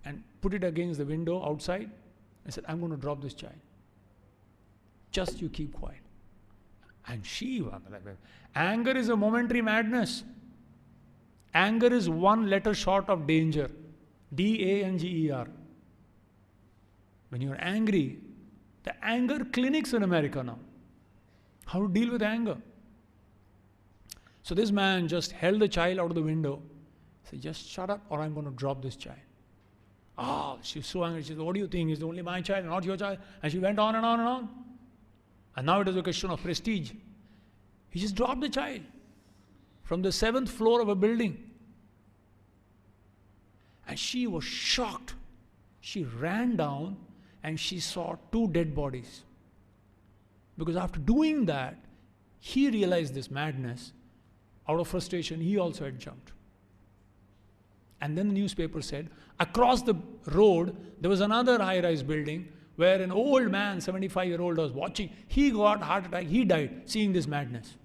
and put it against the window outside and said, I'm going to drop this child. Just you keep quiet. And anger is a momentary madness. Anger is one letter short of danger. D-A-N-G-E-R. When you're angry, the anger clinics in America now. How to deal with anger. So this man just held the child out of the window. Said, just shut up or I'm going to drop this child. She was so angry. She said, what do you think? It's only my child, not your child. And she went on and on and on. And now it is a question of prestige. He just dropped the child from the 7th floor of a building. And she was shocked. She ran down and she saw 2 dead bodies. Because after doing that, he realized this madness. Out of frustration, he also had jumped. And then the newspaper said, across the road, there was another high-rise building where an old man, 75-year-old, was watching. He got heart attack. He died seeing this madness.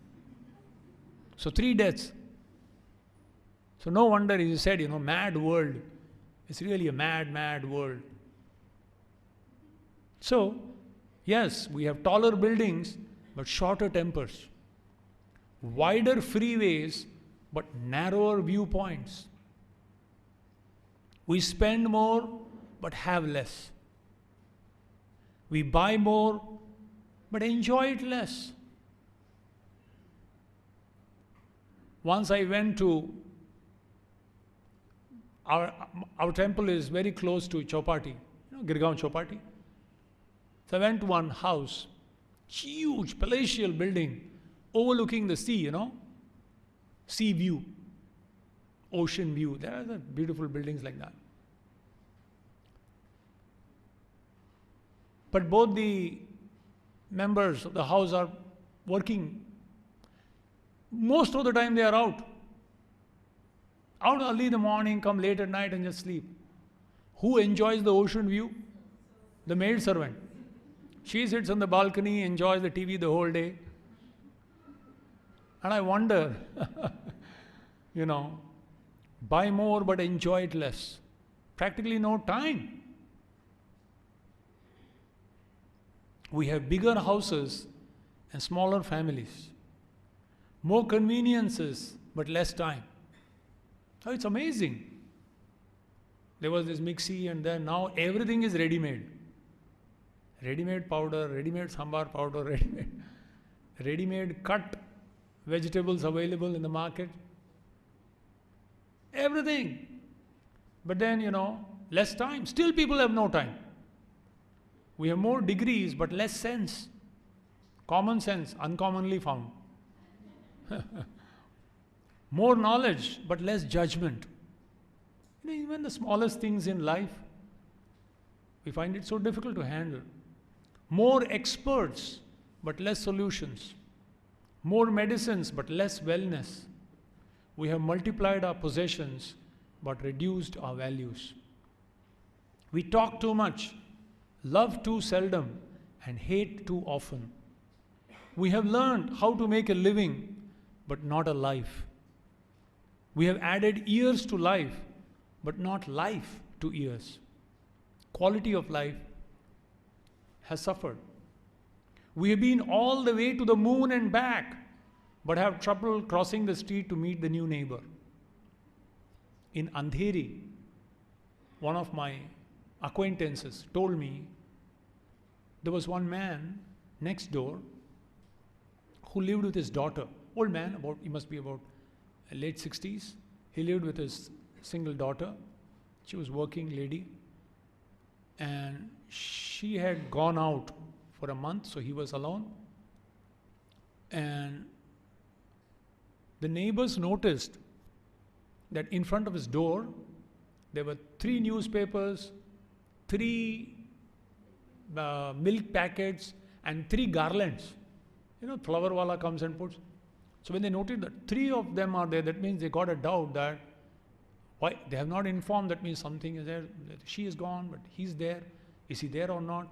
So 3 deaths. So no wonder he said, mad world. It's really a mad, mad world. So, yes, we have taller buildings, but shorter tempers. Wider freeways, but narrower viewpoints. We spend more, but have less. We buy more, but enjoy it less. Once I went to, our temple is very close to Chowpatty, Girgaon Chowpatty. So I went to one house, huge palatial building, overlooking the sea, sea view, ocean view. There are beautiful buildings like that. But both the members of the house are working. Most of the time they are out. Out early in the morning, come late at night and just sleep. Who enjoys the ocean view? The maid servant. She sits on the balcony, enjoys the TV the whole day. And I wonder, buy more but enjoy it less. Practically no time. We have bigger houses and smaller families. More conveniences but less time. Oh, it's amazing. There was this mixie and then now everything is ready-made. Ready-made powder, ready-made sambar powder, ready-made cut vegetables available in the market. Everything. But then, less time. Still people have no time. We have more degrees but less sense. Common sense, uncommonly found. More knowledge but less judgment. Even the smallest things in life, we find it so difficult to handle. More experts but less solutions. More medicines but less wellness. We have multiplied our possessions but reduced our values. We talk too much, love too seldom, and hate too often. We have learned how to make a living but not a life. We have added years to life but not life to years. Quality of life has suffered. We have been all the way to the moon and back, but have trouble crossing the street to meet the new neighbor. In Andheri, one of my acquaintances told me there was one man next door who lived with his daughter. Old man, he must be about late 60s. He lived with his single daughter. She was working lady. And she had gone out for a month, so he was alone. And the neighbors noticed that in front of his door, There were 3 newspapers, 3 milk packets, and 3 garlands. Flower wala comes and puts. So when they noted that 3 of them are there, that means they got a doubt that why they have not informed, that means something is there. She is gone, but he's there. Is he there or not?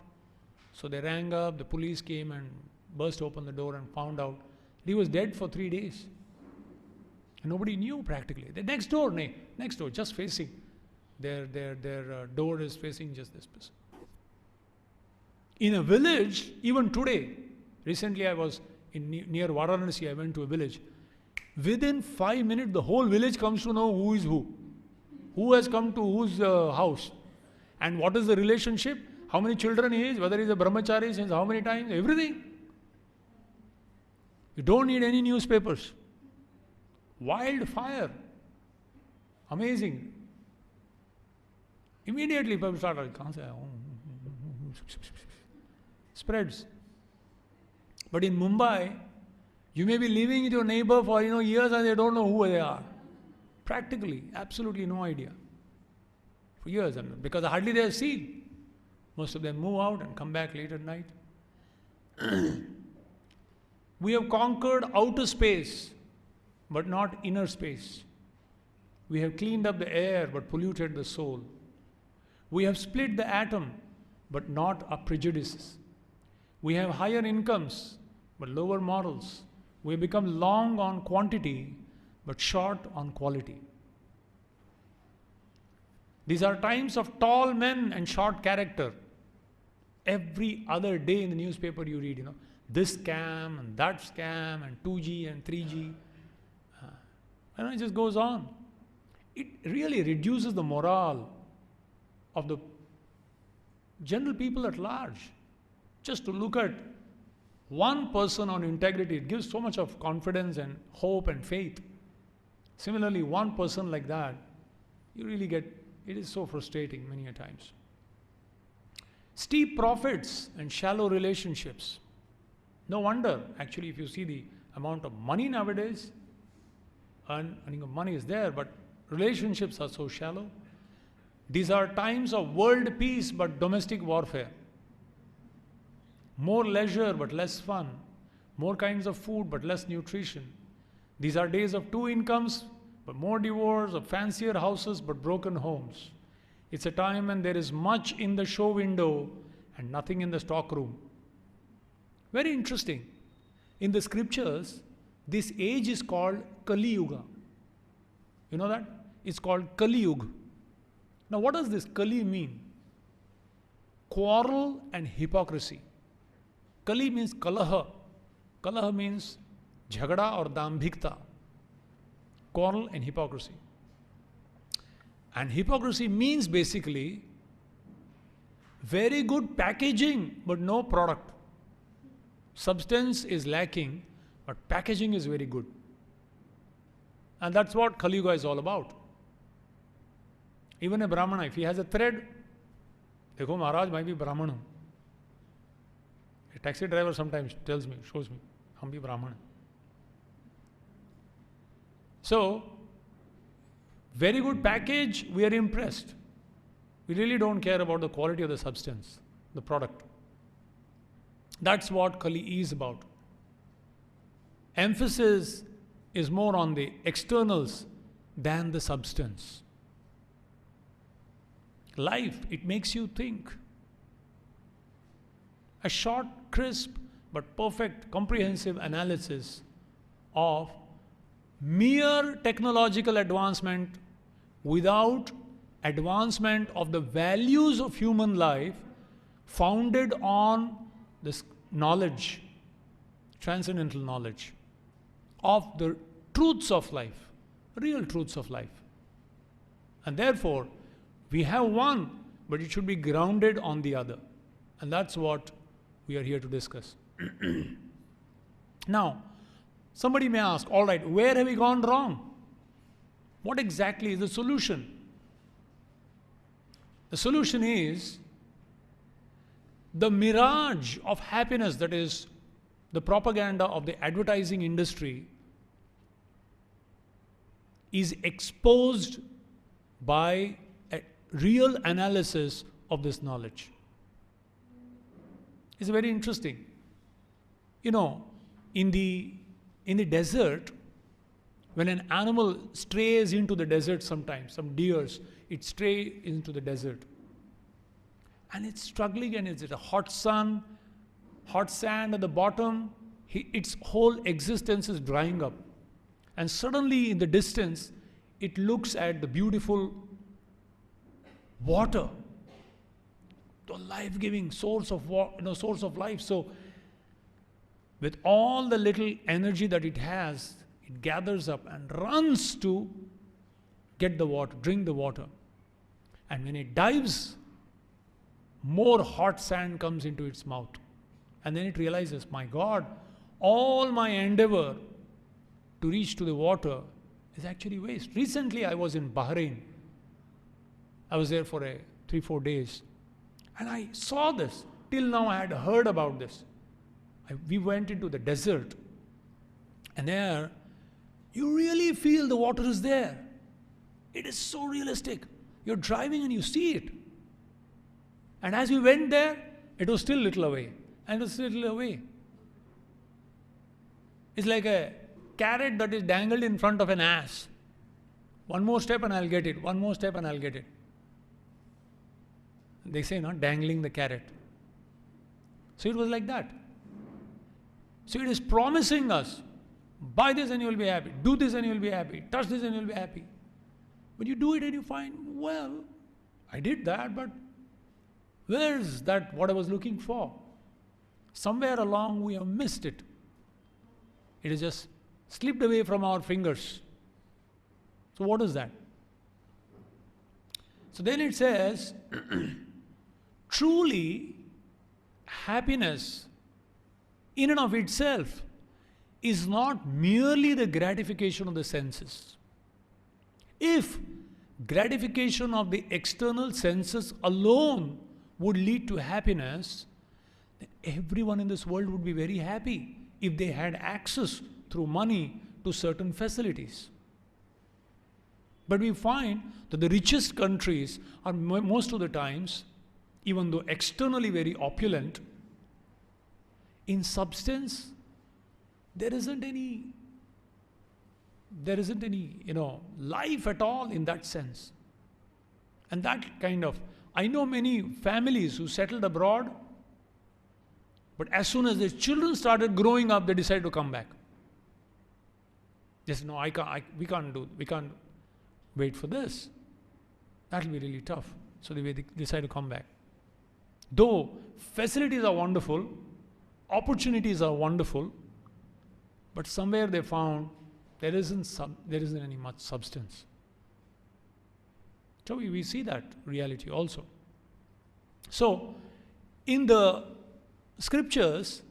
So they rang up, the police came and burst open the door and found out he was dead for 3 days. And nobody knew practically. The next door, just facing. Their door is facing just this person. In a village, even today, recently I was near Varanasi, I went to a village. Within 5 minutes, the whole village comes to know who is who. Who has come to whose house. And what is the relationship. How many children he is, whether he is a brahmachari since how many times, everything. You don't need any newspapers. Wildfire. Amazing. Immediately people start, spreads. But in Mumbai, you may be living with your neighbor for years and they don't know who they are. Practically, absolutely no idea. For years, because hardly they are seen. Most of them move out and come back late at night. We have conquered outer space, but not inner space. We have cleaned up the air, but polluted the soul. We have split the atom, but not our prejudices. We have higher incomes, but lower morals. We have become long on quantity, but short on quality. These are times of tall men and short character. Every other day in the newspaper you read, this scam and that scam and 2G and 3G. And it just goes on. It really reduces the morale of the general people at large. Just to look at one person on integrity, it gives so much of confidence and hope and faith. Similarly, one person like that, you really get, it is so frustrating many a times. Steep profits and shallow relationships. No wonder, actually, if you see the amount of money nowadays, earning of money is there, but relationships are so shallow. These are times of world peace but domestic warfare. More leisure but less fun. More kinds of food but less nutrition. These are days of 2 incomes but more divorce, of fancier houses but broken homes. It's a time when there is much in the show window and nothing in the stock room. Very interesting. In the scriptures, this age is called Kali Yuga. You know that? It's called Kali Yuga. Now what does this Kali mean? Quarrel and hypocrisy. Kali means kalaha. Kalaha means jhagada or dambhikta. Quarrel and hypocrisy. And hypocrisy means basically very good packaging but no product. Substance is lacking but packaging is very good. And that's what Kali Yuga is all about. Even a Brahmana, if he has a thread, Dekho Maharaj, I be Brahmana. A taxi driver sometimes tells me, shows me, hum bhi Brahmana. So, very good package, we are impressed. We really don't care about the quality of the substance, the product. That's what Kali is about. Emphasis is more on the externals than the substance. Life, it makes you think. A short, crisp, but perfect, comprehensive analysis of mere technological advancement without advancement of the values of human life founded on this knowledge, transcendental knowledge of the truths of life, real truths of life. And therefore, we have one, but it should be grounded on the other. And that's what we are here to discuss. Now, somebody may ask, all right, where have we gone wrong? What exactly is the solution? The solution is the mirage of happiness, that is the propaganda of the advertising industry, is exposed by a real analysis of this knowledge. It's very interesting. You know, in the desert, when an animal strays into the desert sometimes, some deers, it strays into the desert. And it's struggling, and it's a hot sun, hot sand at the bottom. Its whole existence is drying up. And suddenly in the distance, it looks at the beautiful water, the life-giving source of source of life. So with all the little energy that it has, it gathers up and runs to get the water, drink the water. And when it dives, more hot sand comes into its mouth. And then it realizes, my God, all my endeavor to reach to the water is actually waste. Recently I was in Bahrain. I was there for 3-4 days. And I saw this. Till now I had heard about this. We went into the desert. And there, you really feel the water is there. It is so realistic. You're driving and you see it. And as we went there, it was still a little away. And it was still a little away. It's like a carrot that is dangled in front of an ass. One more step and I'll get it. One more step and I'll get it. They say, no, dangling the carrot. So it was like that. So it is promising us, buy this and you will be happy. Do this and you will be happy. Touch this and you will be happy. But you do it and you find, well, I did that, but where's that what I was looking for? Somewhere along we have missed it. It has just slipped away from our fingers. So what is that? So then it says, truly happiness in and of itself is not merely the gratification of the senses. If gratification of the external senses alone would lead to happiness, then everyone in this world would be very happy if they had access through money to certain facilities. But we find that the richest countries are most of the times, even though externally very opulent, in substance there isn't any life at all in that sense. And that kind of, I know many families who settled abroad, but as soon as their children started growing up, they decided to come back. Just no, we can't wait for this. That'll be really tough. So they decide to come back. Though facilities are wonderful, opportunities are wonderful, but somewhere they found there isn't any much substance. So we see that reality also. So in the scriptures,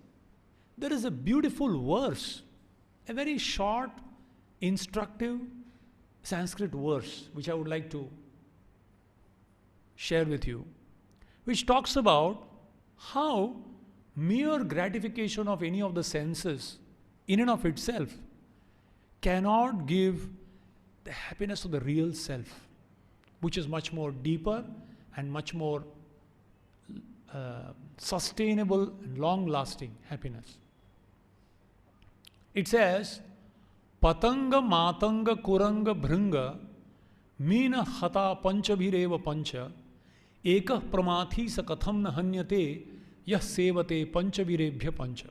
there is a beautiful verse, a very short, instructive Sanskrit verse, which I would like to share with you, which talks about how mere gratification of any of the senses in and of itself cannot give the happiness of the real self, which is much more deeper and much more sustainable and long-lasting happiness. It says, Patanga matanga kuranga bhranga meena hata panchabhireva pancha ekah pramathi sa katham na hanyate yah sevate panchabhirebhya pancha.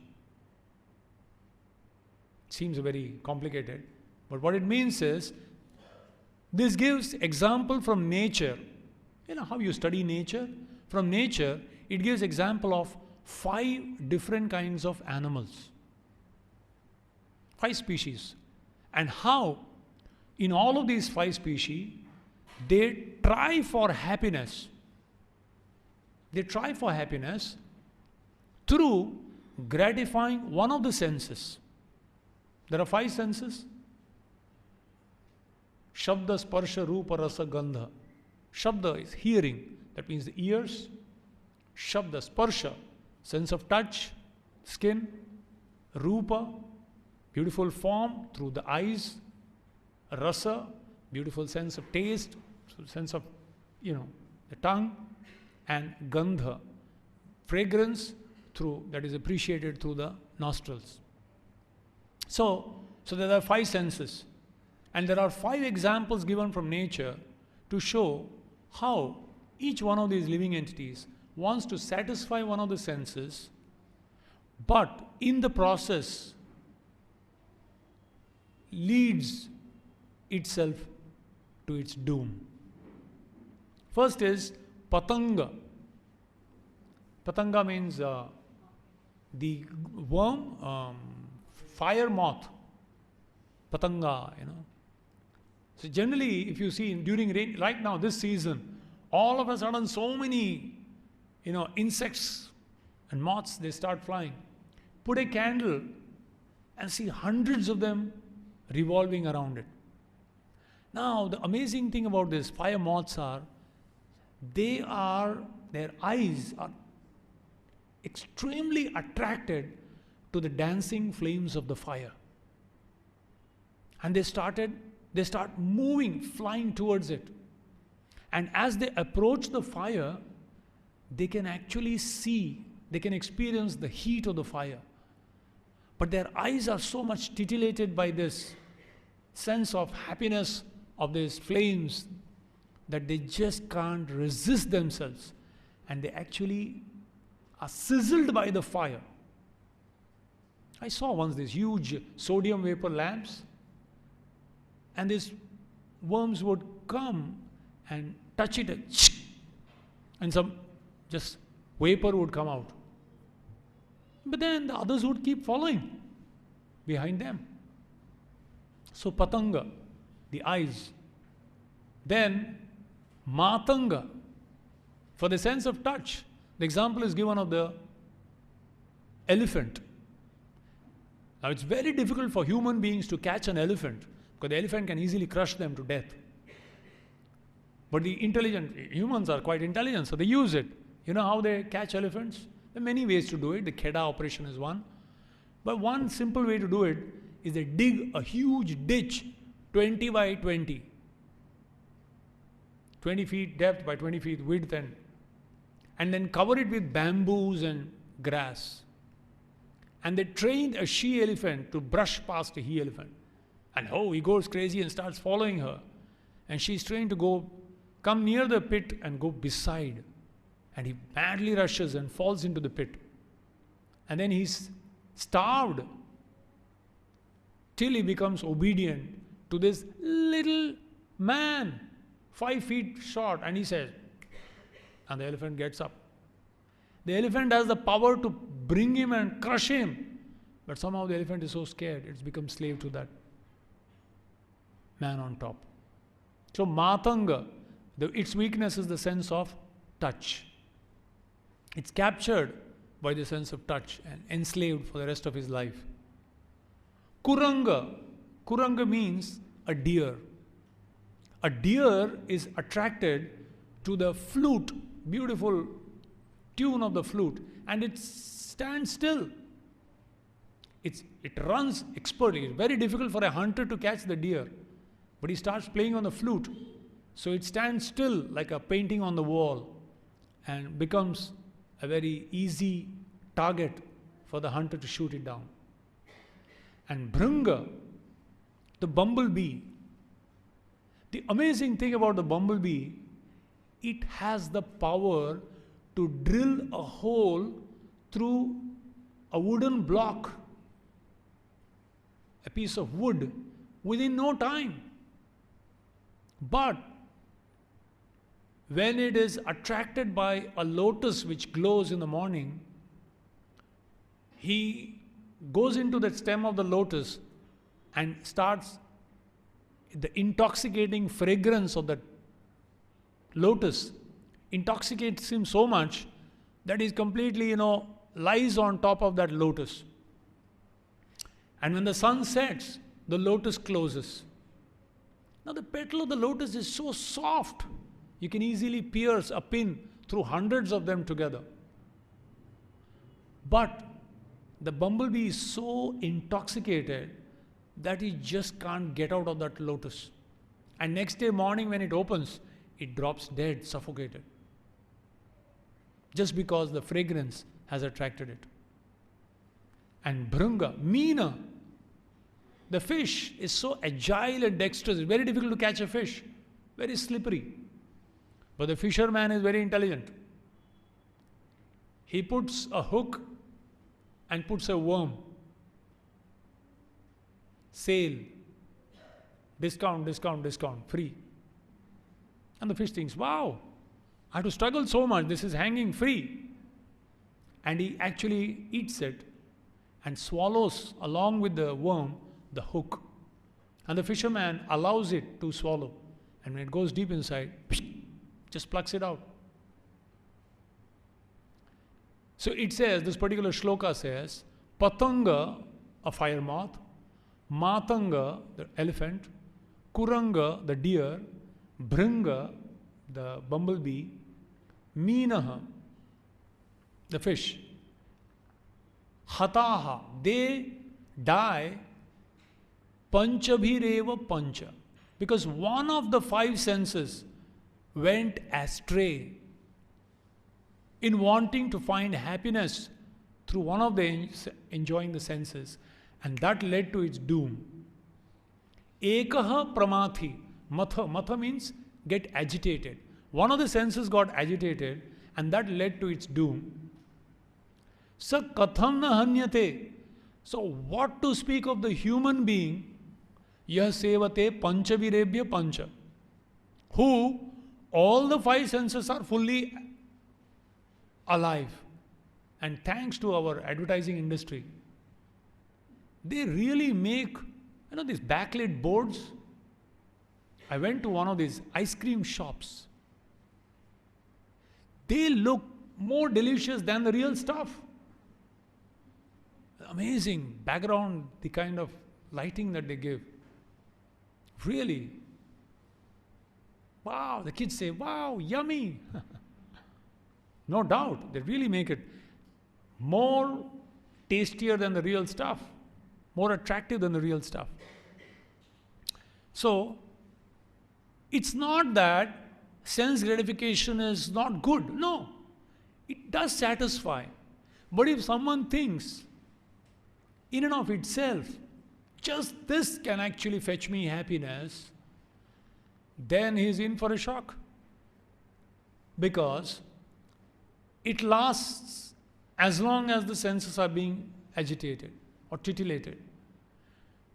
Seems very complicated, but what it means is, this gives example from nature. You know how you study nature? From nature, it gives example of 5 different kinds of animals. 5 species. And how in all of these 5 species, they try for happiness. They try for happiness through gratifying one of the senses. There are 5 senses. Shabda, Sparsha, Rupa, Rasa, Gandha. Shabda is hearing, that means the ears. Shabda, Sparsha, sense of touch, skin. Rupa, beautiful form through the eyes. Rasa, beautiful sense of taste, sense of the tongue, and gandha, fragrance that is appreciated through the nostrils. So there are 5 senses, and there are 5 examples given from nature to show how each one of these living entities wants to satisfy one of the senses, but in the process leads itself to its doom. First is patanga. Patanga means the worm, fire moth. Patanga, So generally, if you see during rain, right now, this season, all of a sudden so many, insects and moths, they start flying. Put a candle and see hundreds of them revolving around it. Now, the amazing thing about this fire moths their eyes are extremely attracted to the dancing flames of the fire. And they start moving, flying towards it. And as they approach the fire, they can actually they can experience the heat of the fire. But their eyes are so much titillated by this sense of happiness of these flames that they just can't resist themselves. And they actually are sizzled by the fire. I saw once these huge sodium vapor lamps, and these worms would come and touch it, and some just vapor would come out. But then the others would keep following behind them. So patanga, the eyes. Then matanga, for the sense of touch. The example is given of the elephant. Now it's very difficult for human beings to catch an elephant, because the elephant can easily crush them to death. But the humans are quite intelligent, so they use it. You know how they catch elephants? There are many ways to do it. The Kheda operation is one. But one simple way to do it is they dig a huge ditch, 20 by 20. 20 feet depth by 20 feet width, and then cover it with bamboos and grass. And they trained a she elephant to brush past a he elephant. And he goes crazy and starts following her. And she's trained to come near the pit and go beside. And he madly rushes and falls into the pit. And then he's starved till he becomes obedient to this little man, 5 feet short. And he says, and the elephant gets up. The elephant has the power to bring him and crush him. But somehow the elephant is so scared, it's become slave to that man on top. So matanga, its weakness is the sense of touch. It's captured by the sense of touch and enslaved for the rest of his life. Kuranga means a deer. A deer is attracted to the flute, beautiful tune of the flute, and it stands still. It runs expertly. It's very difficult for a hunter to catch the deer, but he starts playing on the flute. So it stands still like a painting on the wall and becomes a very easy target for the hunter to shoot it down. And bhringa, the bumblebee. The amazing thing about the bumblebee, it has the power to drill a hole through a wooden block, a piece of wood, within no time. But when it is attracted by a lotus which glows in the morning, he goes into the stem of the lotus and starts the intoxicating fragrance of that lotus intoxicates him so much that he completely, lies on top of that lotus. And when the sun sets, the lotus closes. Now the petal of the lotus is so soft, you can easily pierce a pin through hundreds of them together. But the bumblebee is so intoxicated that he just can't get out of that lotus. And next day morning when it opens, it drops dead, suffocated. Just because the fragrance has attracted it. And bhrunga, meena, the fish is so agile and dexterous. It's very difficult to catch a fish. Very slippery. But the fisherman is very intelligent. He puts a hook and puts a worm. Sale. Discount, discount, discount. Free. And the fish thinks, wow, I have to struggle so much. This is hanging free. And he actually eats it and swallows along with the worm the hook. And the fisherman allows it to swallow. And when it goes deep inside, just plucks it out. So it says, this particular shloka says, Patanga, a fire moth, Matanga, the elephant, Kuranga, the deer, Bhringa, the bumblebee, Meenaha, the fish, Hataha, they die Panchabhireva Pancha. Because one of the five senses went astray in wanting to find happiness through one of the enjoying the senses, and that led to its doom. Ekaha pramathi, matha means get agitated. One of the senses got agitated and that led to its doom. Sa katham na hanyate. So what to speak of the human being, yah sevate panchavirebhya pancha, who all the five senses are fully alive. And thanks to our advertising industry, they really make, these backlit boards. I went to one of these ice cream shops. They look more delicious than the real stuff. Amazing background, the kind of lighting that they give. Really. Wow, the kids say, wow, yummy. No doubt, they really make it more tastier than the real stuff, more attractive than the real stuff. So, it's not that sense gratification is not good. No, it does satisfy. But if someone thinks, in and of itself, just this can actually fetch me happiness, then he's in for a shock. Because it lasts as long as the senses are being agitated or titillated.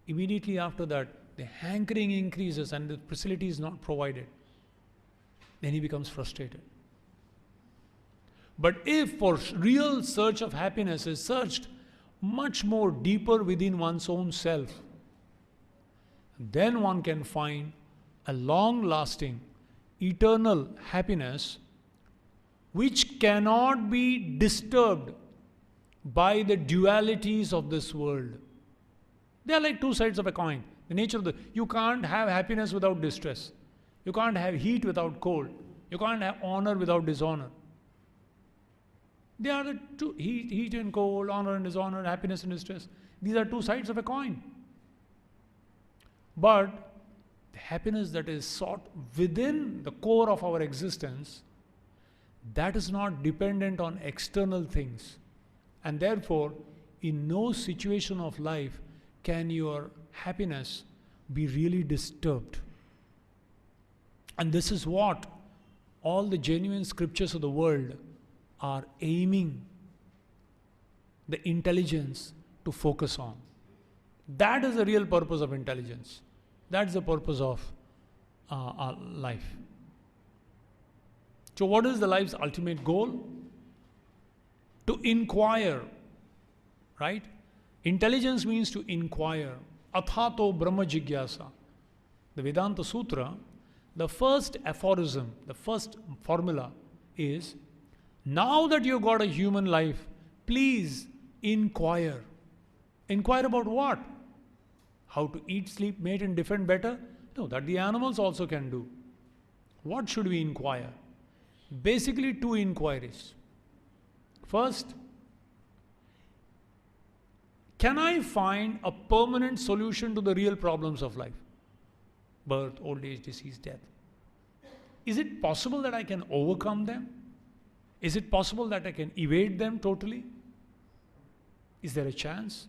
Immediately after that, the hankering increases and the facility is not provided. Then he becomes frustrated. But if for real search of happiness is searched much more deeper within one's own self, then one can find a long-lasting, eternal happiness which cannot be disturbed by the dualities of this world. They are like two sides of a coin. The nature of you can't have happiness without distress. You can't have heat without cold. You can't have honor without dishonor. They are the two, heat and cold, honor and dishonor, happiness and distress. These are two sides of a coin. But the happiness that is sought within the core of our existence, that is not dependent on external things. And therefore, in no situation of life can your happiness be really disturbed. And this is what all the genuine scriptures of the world are aiming the intelligence to focus on. That is the real purpose of intelligence. That's the purpose of our life. So what is the life's ultimate goal? To inquire, right? Intelligence means to inquire. Athato Brahma Jigyasa. The Vedanta Sutra, the first aphorism, the first formula is, now that you've got a human life, please inquire. Inquire about what? How to eat, sleep, mate and defend better? No, that the animals also can do. What should we inquire? Basically two inquiries. First, can I find a permanent solution to the real problems of life? Birth, old age, disease, death. Is it possible that I can overcome them? Is it possible that I can evade them totally? Is there a chance?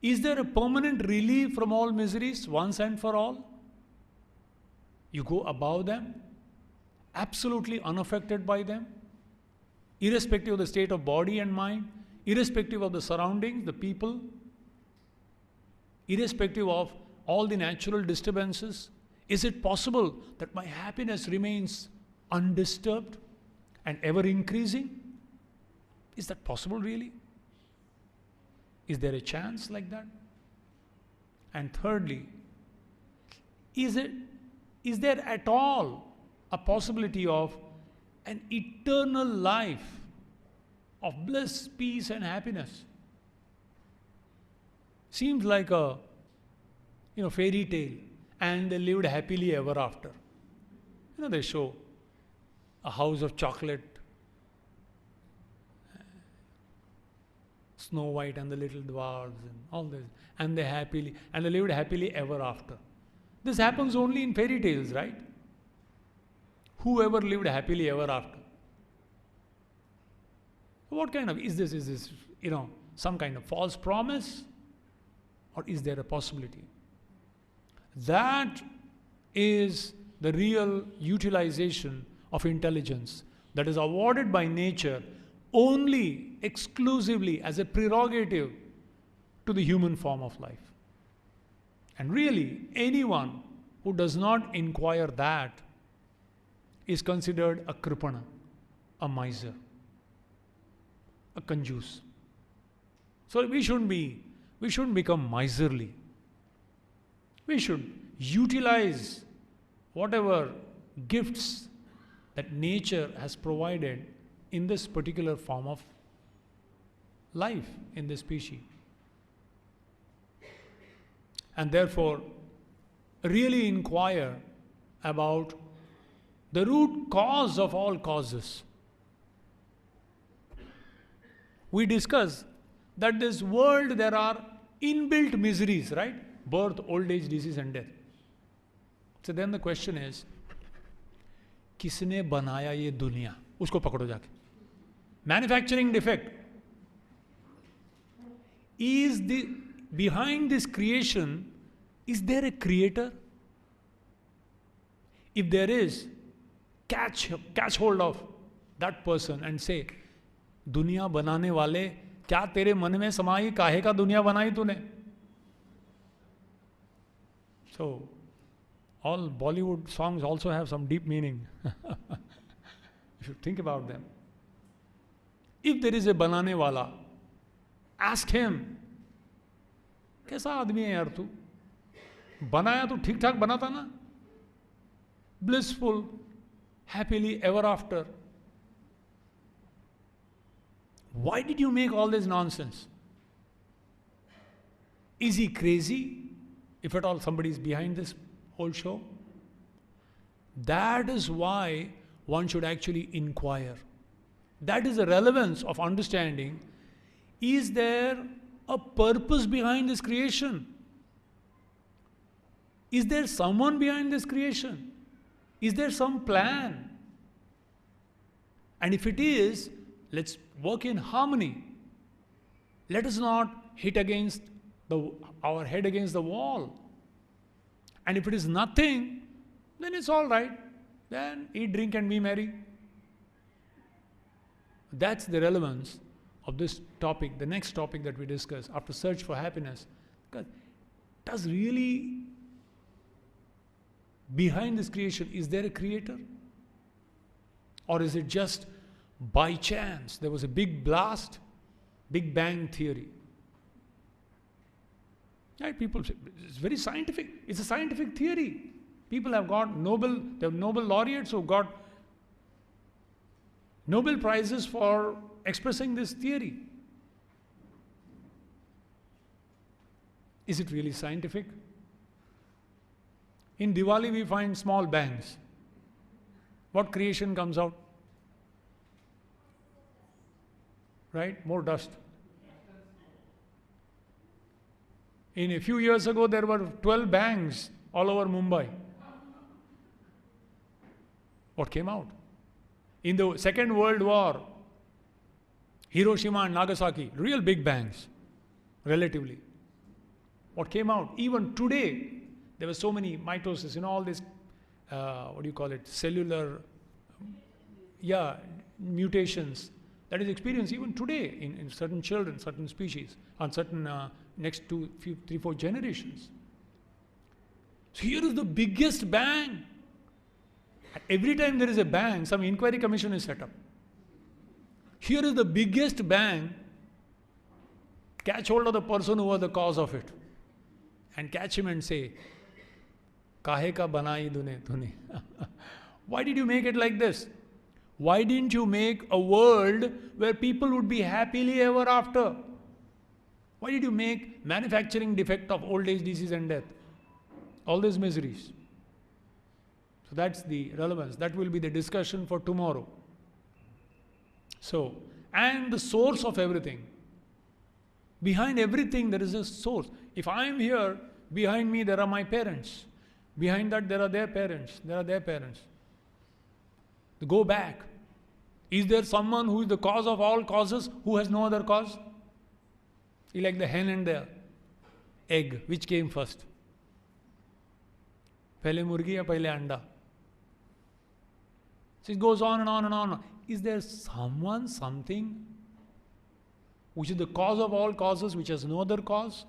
Is there a permanent relief from all miseries once and for all? You go above them, absolutely unaffected by them, irrespective of the state of body and mind, irrespective of the surroundings, the people, irrespective of all the natural disturbances. Is it possible that my happiness remains undisturbed and ever increasing? Is that possible really? Is there a chance like that? And thirdly, is there at all a possibility of an eternal life of bliss, peace and happiness? Seems like a fairy tale, and they lived happily ever after. They show a house of chocolate, Snow White and the little dwarves and all this, and they lived happily ever after. This happens only in fairy tales, right? Whoever lived happily ever after. What kind of, is this, some kind of false promise? Or is there a possibility? That is the real utilization of intelligence that is awarded by nature only, exclusively as a prerogative to the human form of life. And really, anyone who does not inquire that is considered a kripana, a miser, a conjuice. So we shouldn't become miserly. We should utilize whatever gifts that nature has provided in this particular form of life in this species. And therefore, really inquire about the root cause of all causes. We discuss that this world there are inbuilt miseries, right? Birth, old age, disease and death. So then the question is, किसने बनाया ये दुनिया? उसको पकड़ो जाके. Manufacturing defect. Behind this creation, is there a creator? If there is, catch hold of that person and say, दुनिया बनाने वाले, क्या तेरे मन में समाई, काहे का दुनिया बनाई तूने? So, all Bollywood songs also have some deep meaning. You should think about them. If there is a बनाने वाला, ask him, कैसा आदमी है यार तू? बनाया तो ठीक ठाक बना था ना? Blissful, happily ever after. Why did you make all this nonsense? Is he crazy? If at all somebody is behind this whole show. That is why one should actually inquire. That is the relevance of understanding. Is there a purpose behind this creation? Is there someone behind this creation? Is there some plan? And if it is, let's work in harmony. Let us not hit our head against the wall. And if it is nothing, then it's all right. Then eat, drink and be merry. That's the relevance of this topic, the next topic that we discuss after search for happiness. Because does really, behind this creation, is there a creator? Or is it just by chance there was a big blast, Big Bang theory? Right? People say, it's very scientific. It's a scientific theory. People have got Nobel laureates who got Nobel prizes for expressing this theory. Is it really scientific? In Diwali we find small bangs. What creation comes out? Right? More dust. In a few years ago, there were 12 bangs all over Mumbai. What came out? In the Second World War, Hiroshima and Nagasaki, real big bangs, relatively. What came out? Even today, there were so many mitosis, all this, cellular, mutations that is experienced even today in certain children, certain species, on certain next 3-4 generations. So here is the biggest bang. Every time there is a bang, some inquiry commission is set up. Here is the biggest bang. Catch hold of the person who was the cause of it and catch him and say, Kahe ka banai tune. Why did you make it like this? Why didn't you make a world where people would be happily ever after? Why did you make manufacturing defect of old age, disease and death? All these miseries. So that's the relevance. That will be the discussion for tomorrow. So, and the source of everything. Behind everything there is a source. If I am here, behind me there are my parents. Behind that there are their parents. There are their parents. Go back. Is there someone who is the cause of all causes who has no other cause? Like the hen and the egg. Which came first? Pehle murgi ya pehle anda? So it goes on and on and on. Is there someone, something which is the cause of all causes, which has no other cause?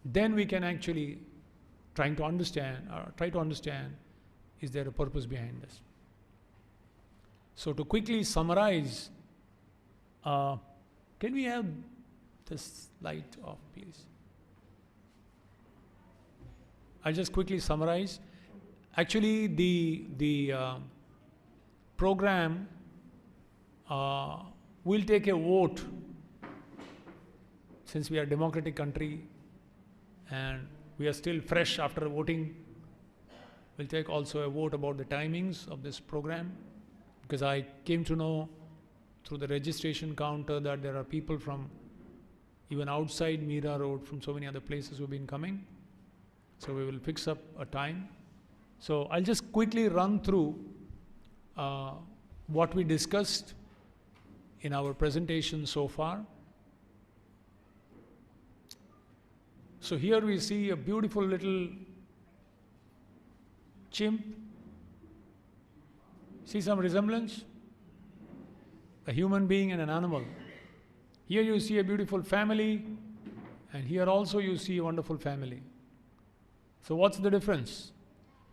Then we can actually try to understand, is there a purpose behind this? So to quickly summarize, can we have this light off, please? I'll just quickly summarize. Actually, the program will take a vote, since we are a democratic country and we are still fresh after voting. We'll take also a vote about the timings of this program, because I came to know through the registration counter that there are people from even outside Meera Road, from so many other places who have been coming. So we will fix up a time. So I'll just quickly run through what we discussed in our presentation so far. So here we see a beautiful little chimp. See some resemblance? A human being and an animal. Here you see a beautiful family, and here also you see a wonderful family. So what's the difference?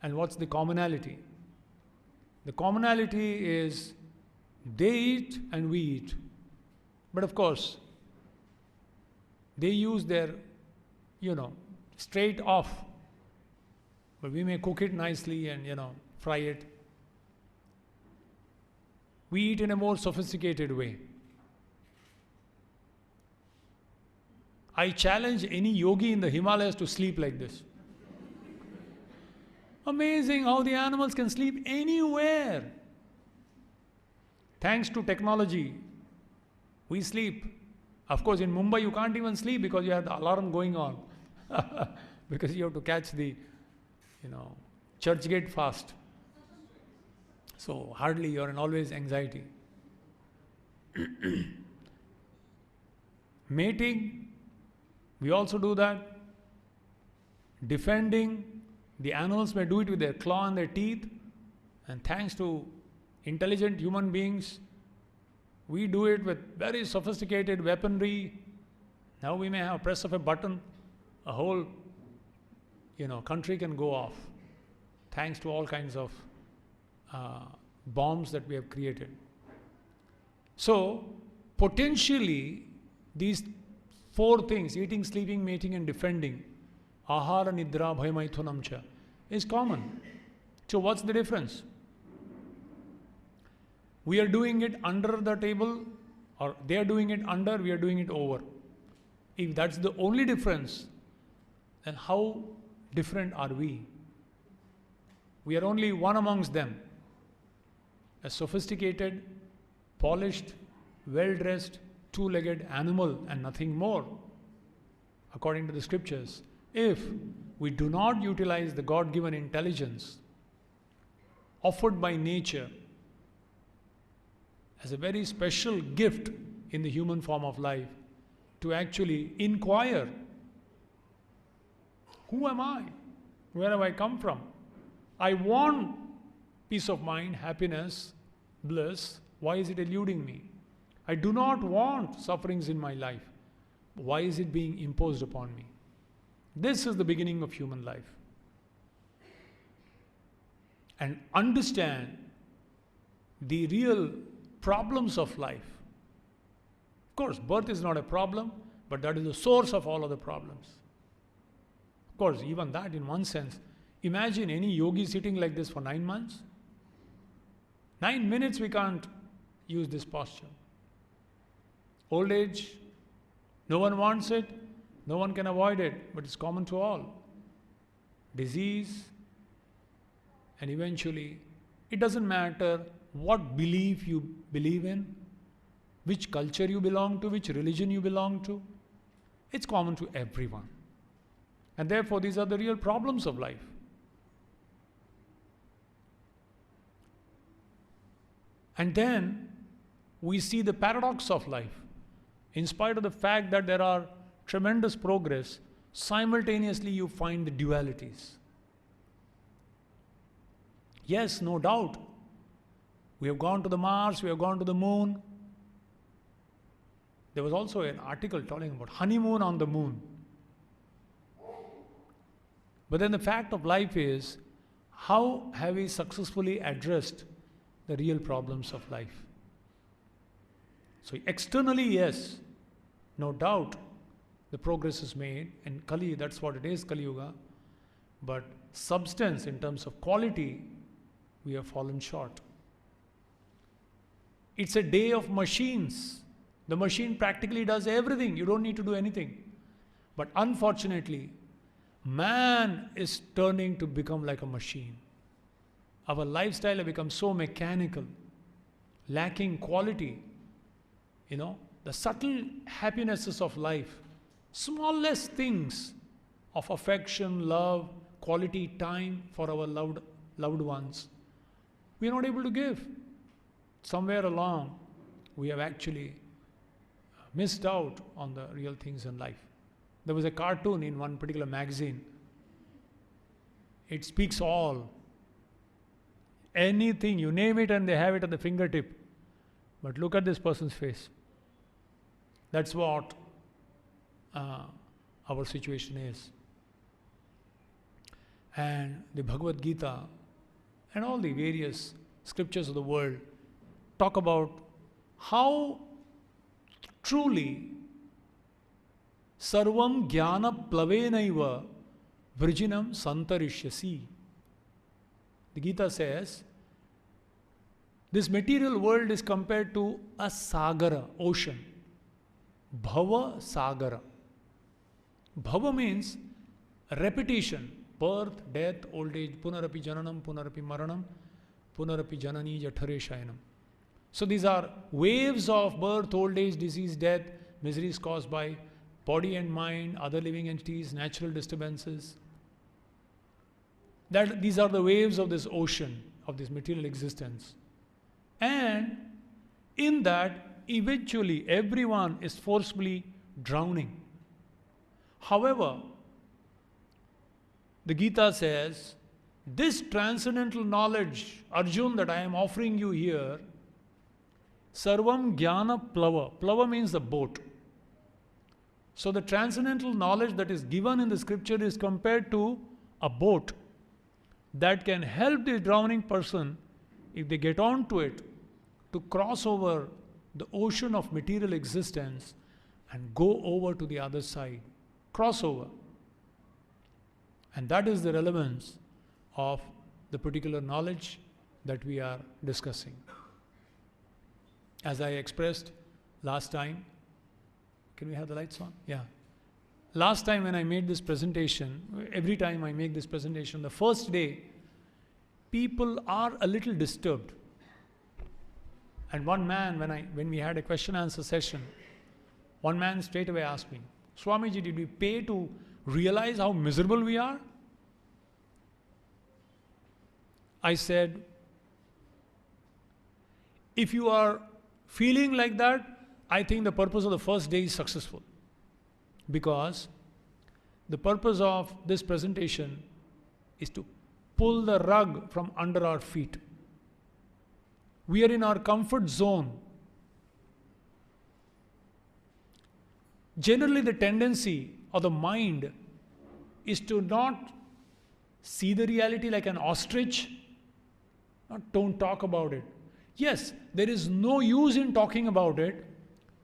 And what's the commonality? The commonality is they eat and we eat. But of course, they use their, straight off. But we may cook it nicely and, fry it. We eat in a more sophisticated way. I challenge any yogi in the Himalayas to sleep like this. Amazing how the animals can sleep anywhere. Thanks to technology, we sleep. Of course, in Mumbai you can't even sleep because you have the alarm going on. Because you have to catch the, church gate fast. So hardly you're in always anxiety. Mating, we also do that. Defending, the animals may do it with their claw and their teeth. And thanks to intelligent human beings, we do it with very sophisticated weaponry. Now we may have a press of a button, a whole, country can go off. Thanks to all kinds of bombs that we have created. So, potentially, these 4 things, eating, sleeping, mating and defending, ahara, nidra, bhayamaithunam cha, is common. So what's the difference? We are doing it under the table, or they are doing it under, we are doing it over. If that's the only difference, then how different are we? We are only one amongst them. A sophisticated, polished, well-dressed, 2-legged animal and nothing more, according to the scriptures. If we do not utilize the God-given intelligence offered by nature as a very special gift in the human form of life to actually inquire, who am I? Where have I come from? I want peace of mind, happiness, bliss. Why is it eluding me? I do not want sufferings in my life. Why is it being imposed upon me? This is the beginning of human life. And understand the real problems of life. Of course, birth is not a problem, but that is the source of all other problems. Of course, even that in one sense. Imagine any yogi sitting like this for 9 months. 9 minutes we can't use this posture. Old age, no one wants it, no one can avoid it, but it's common to all. Disease, and eventually, it doesn't matter what belief you believe in, which culture you belong to, which religion you belong to. It's common to everyone. And therefore, these are the real problems of life. And then we see the paradox of life. In spite of the fact that there are tremendous progress, simultaneously you find the dualities. Yes, no doubt. We have gone to the Mars, we have gone to the moon. There was also an article talking about honeymoon on the moon. But then the fact of life is, how have we successfully addressed the real problems of life? So externally, yes, no doubt the progress is made, and Kali, that's what it is, Kali Yuga. But substance, in terms of quality, we have fallen short. It's a day of machines. The machine practically does everything. You don't need to do anything. But unfortunately, man is turning to become like a machine. Our lifestyle has become so mechanical, lacking quality. The subtle happinesses of life, smallest things of affection, love, quality time for our loved ones, we are not able to give. Somewhere along, we have actually missed out on the real things in life. There was a cartoon in one particular magazine. It speaks all. Anything, you name it and they have it at the fingertip. But look at this person's face. That's what our situation is. And the Bhagavad Gita and all the various scriptures of the world talk about how truly sarvam jnana plavenaiva vrijinam santarishyasi. The Gita says, this material world is compared to a sagara, ocean. Bhava sagara. Bhava means repetition, birth, death, old age, punarapi jananam, punarapi maranam, punarapi janani jathare shayanam. So these are waves of birth, old age, disease, death, miseries caused by body and mind, other living entities, natural disturbances. These are the waves of this ocean, of this material existence. And in that, eventually, everyone is forcibly drowning. However, the Gita says, this transcendental knowledge, Arjun, that I am offering you here, sarvam jnana plava. Plava means the boat. So the transcendental knowledge that is given in the scripture is compared to a boat that can help the drowning person, if they get onto it, to cross over the ocean of material existence and go over to the other side. Crossover. And that is the relevance of the particular knowledge that we are discussing. As I expressed last time, can we have the lights on? Yeah. Last time when I made this presentation, every time I make this presentation, the first day, people are a little disturbed. And one man, when we had a question answer session, one man straight away asked me, Swamiji, did we pay to realize how miserable we are? I said, If you are feeling like that, I think the purpose of the first day is successful. Because the purpose of this presentation is to pull the rug from under our feet. We are in our comfort zone. Generally, the tendency of the mind is to not see the reality like an ostrich. Don't talk about it. Yes, there is no use in talking about it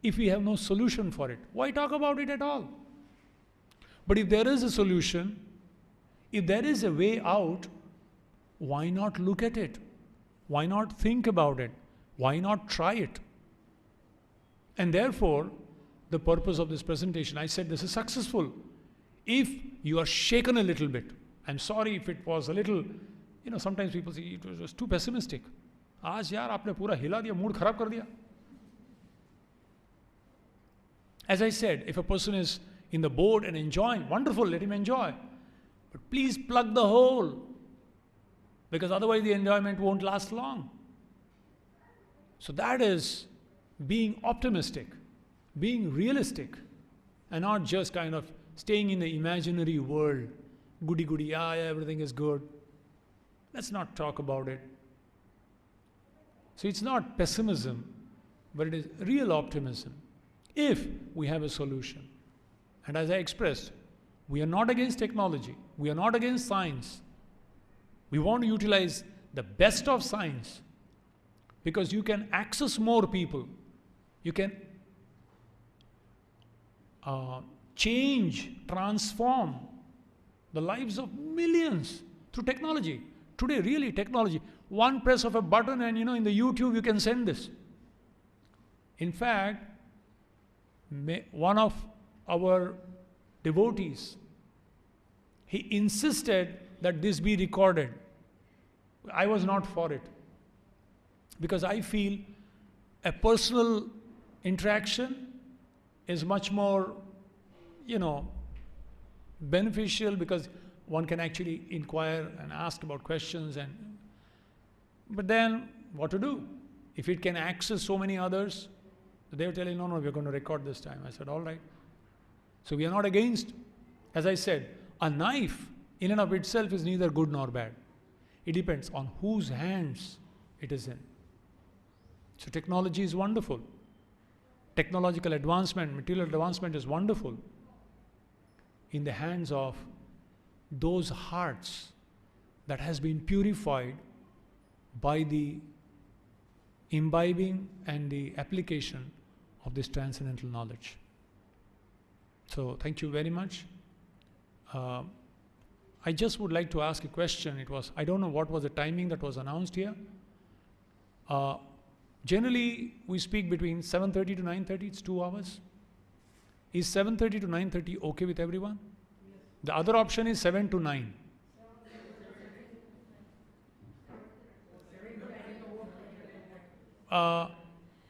if we have no solution for it. Why talk about it at all? But if there is a solution, if there is a way out, why not look at it? Why not think about it? Why not try it? And therefore, the purpose of this presentation, I said this is successful. If you are shaken a little bit, I'm sorry if it was a little, sometimes people say it was too pessimistic. आज यार आपने पूरा हिला दिया, mood खराब कर दिया. As I said, if a person is in the boat and enjoying, wonderful, let him enjoy. But please plug the hole, because otherwise the enjoyment won't last long. So that is being optimistic, being realistic, and not just kind of staying in the imaginary world. Goody goody, yeah, everything is good. Let's not talk about it. So it's not pessimism, but it is real optimism if we have a solution. And as I expressed, we are not against technology. We are not against science. We want to utilize the best of science because you can access more people. You can change, transform the lives of millions through technology. Today, really, technology. One press of a button and in the YouTube you can send this. In fact, one of our devotees, he insisted that this be recorded. I was not for it. Because I feel a personal interaction is much more, beneficial because one can actually inquire and ask about questions. But then, what to do? If it can access so many others, they were telling, no, we're going to record this time. I said, all right. So we are not against, as I said, a knife in and of itself is neither good nor bad. It depends on whose hands it is in. So technology is wonderful. Technological advancement, material advancement is wonderful in the hands of those hearts that has been purified by the imbibing and the application of this transcendental knowledge. So thank you very much. I just would like to ask a question. I don't know what was the timing that was announced here. Generally, we speak between 7:30 to 9:30. It's 2 hours. Is 7:30 to 9:30 okay with everyone? Yes. The other option is 7 to 9.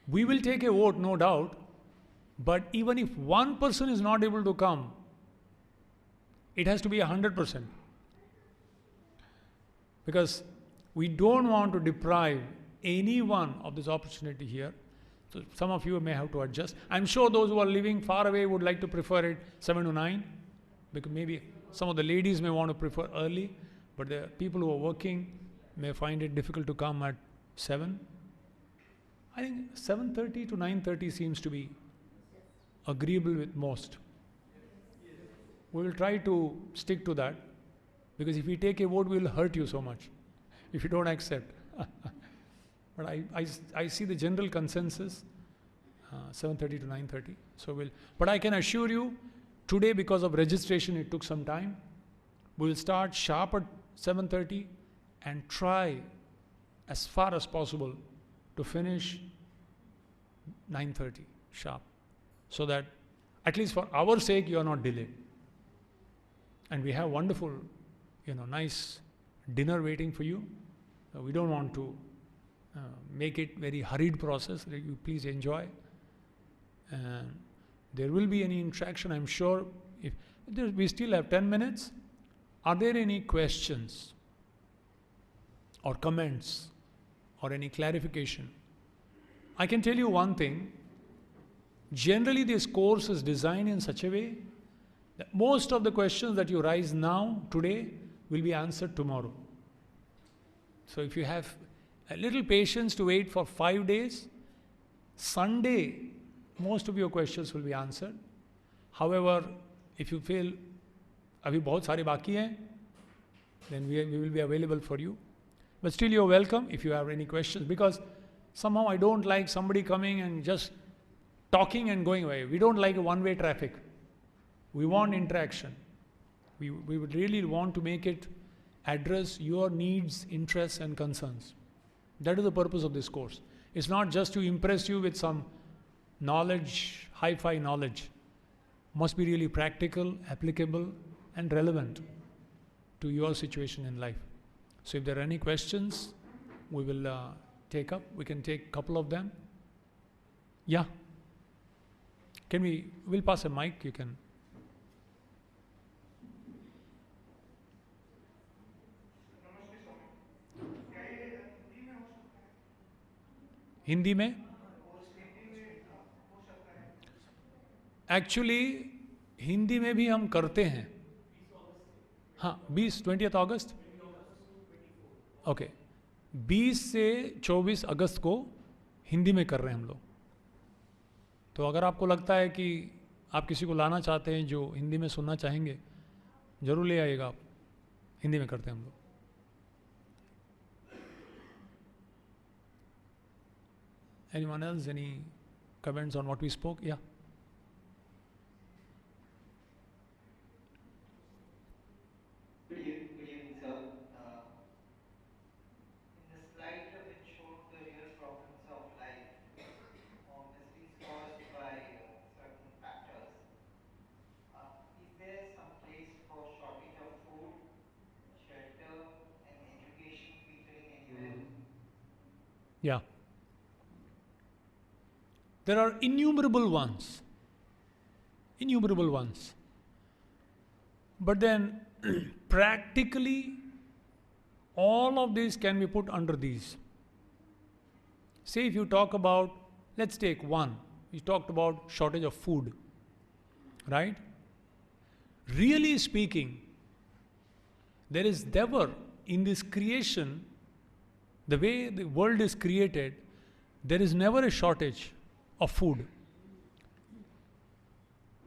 We will take a vote, no doubt. But even if one person is not able to come, it has to be 100%. Because we don't want to deprive anyone of this opportunity here. So some of you may have to adjust. I'm sure those who are living far away would like to prefer it 7 to 9. Because maybe some of the ladies may want to prefer early. But the people who are working may find it difficult to come at 7. I think 7:30 to 9:30 seems to be agreeable with most. We will try to stick to that, because if we take a vote, we will hurt you so much if you don't accept. But I see the general consensus, 7:30 to 9:30. But I can assure you, today because of registration, it took some time. We will start sharp at 7:30 and try as far as possible to finish 9:30 sharp, so that at least for our sake you are not delayed. And we have wonderful, nice dinner waiting for you. We don't want to make it very hurried process. You please enjoy. And there will be any interaction, I'm sure. We still have 10 minutes. Are there any questions or comments or any clarification I can tell you one thing. Generally, this course is designed in such a way that most of the questions that you raise now, today, will be answered tomorrow. So if you have a little patience to wait for 5 days, Sunday, most of your questions will be answered. However, if you feel, abhi bahut sare baki hain, then we will be available for you. But still you're welcome if you have any questions, because somehow I don't like somebody coming and just talking and going away. We don't like a one-way traffic. We want interaction. We would really want to make it address your needs, interests and concerns. That is the purpose of this course. It's not just to impress you with some knowledge, hi-fi knowledge. Must be really practical, applicable and relevant to your situation in life. So if there are any questions, we will take up. We can take a couple of them. Yeah. We'll pass a mic, you can. Hindi में actually Hindi में भी हम करते हैं. हाँ 20 अगस्त okay 20 से 24 अगस्त को हिंदी में कर रहे हैं हम लोग. तो अगर आपको लगता है कि आप किसी को लाना चाहते हैं जो हिंदी में सुनना चाहेंगे, ज़रूर ले आइएगा आप. हिंदी में करते हैं हम लोग. Anyone else? Any comments on what we spoke? Yeah. Good evening, sir. In the slide which showed the real problems of life, obviously caused by certain factors, is there some place for shortage of food, shelter, and education featuring anywhere? Yeah. There are innumerable ones. Innumerable ones. But then, practically, all of these can be put under these. Say if you talk about, let's take one. We talked about shortage of food. Right? Really speaking, there is never in this creation, the way the world is created, there is never a shortage of food.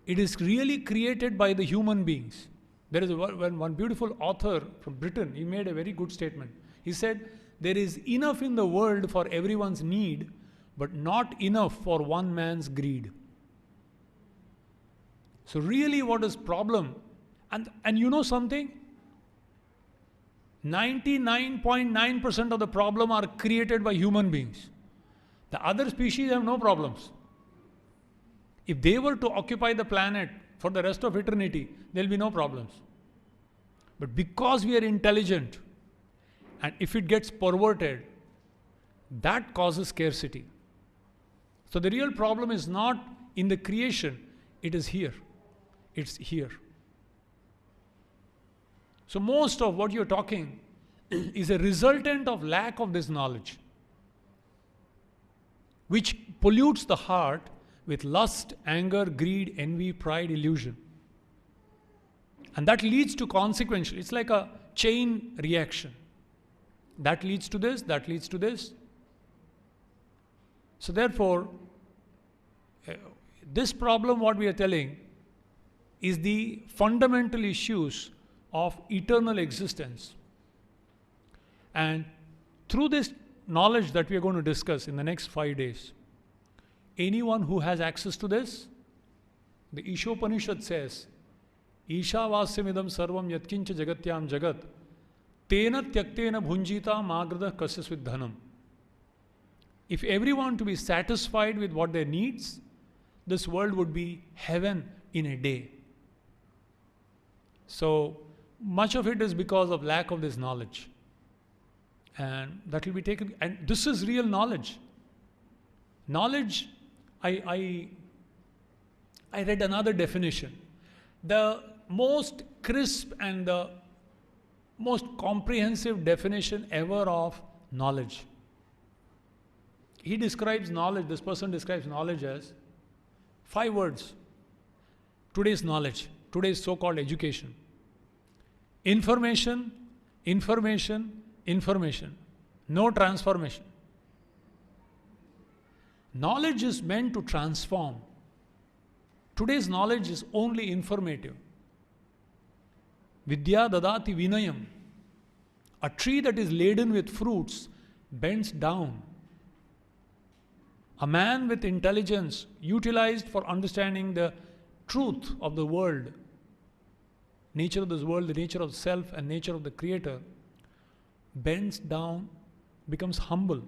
It is really created by the human beings. There is one beautiful author from Britain, he made a very good statement. He said, there is enough in the world for everyone's need, but not enough for one man's greed. So really what is problem? And you know something? 99.9% of the problem are created by human beings. The other species have no problems. If they were to occupy the planet for the rest of eternity, there will be no problems. But because we are intelligent, and if it gets perverted, that causes scarcity. So the real problem is not in the creation, it is here. It's here. So most of what you're talking is a resultant of lack of this knowledge, which pollutes the heart with lust, anger, greed, envy, pride, illusion. And that leads to consequential. It's like a chain reaction. That leads to this, that leads to this. So therefore, this problem, what we are telling, is the fundamental issues of eternal existence. And through this knowledge that we are going to discuss in the next 5 days, anyone who has access to this, the Ishopanishad says, Ishavasyamidam sarvam yatkincha jagatyam jagat tena tyaktena bhunjita magrada kasyasvid dhanam. If everyone to be satisfied with what their needs, this world would be heaven in a day. So much of it is because of lack of this knowledge. And that will be taken, and this is real knowledge. Knowledge, I read another definition. The most crisp and the most comprehensive definition ever of knowledge He describes knowledge, this person describes knowledge as 5 words. Today's knowledge, today's so-called education. Information, information, information. No transformation. Knowledge is meant to transform. Today's knowledge is only informative. Vidya dadati vinayam. A tree that is laden with fruits bends down. A man with intelligence utilized for understanding the truth of the world, nature of this world, the nature of self and nature of the creator, bends down, becomes humble.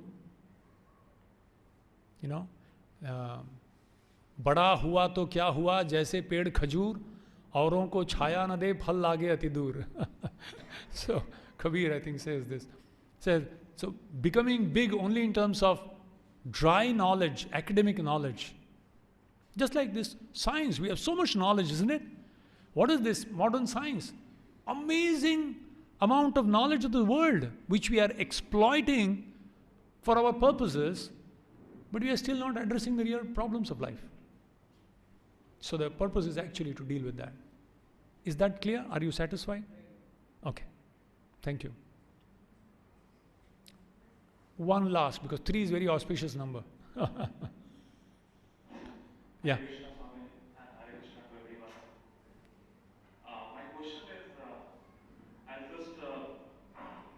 You know, बड़ा हुआ तो क्या हुआ जैसे पेड़ खजूर औरों को छाया न दे फल लागे अति दूर. So Kabir, I think, says this. Says, so becoming big only in terms of dry knowledge, academic knowledge. Just like this science, we have so much knowledge, isn't it? What is this modern science? Amazing amount of knowledge of the world, which we are exploiting for our purposes, but we are still not addressing the real problems of life. So the purpose is actually to deal with that. Is that clear? Are you satisfied? Okay. Thank you. One last, because 3 is very auspicious number. Yeah. Hare Krishna Swami and Hare Krishna to everyone. My question is, I'll just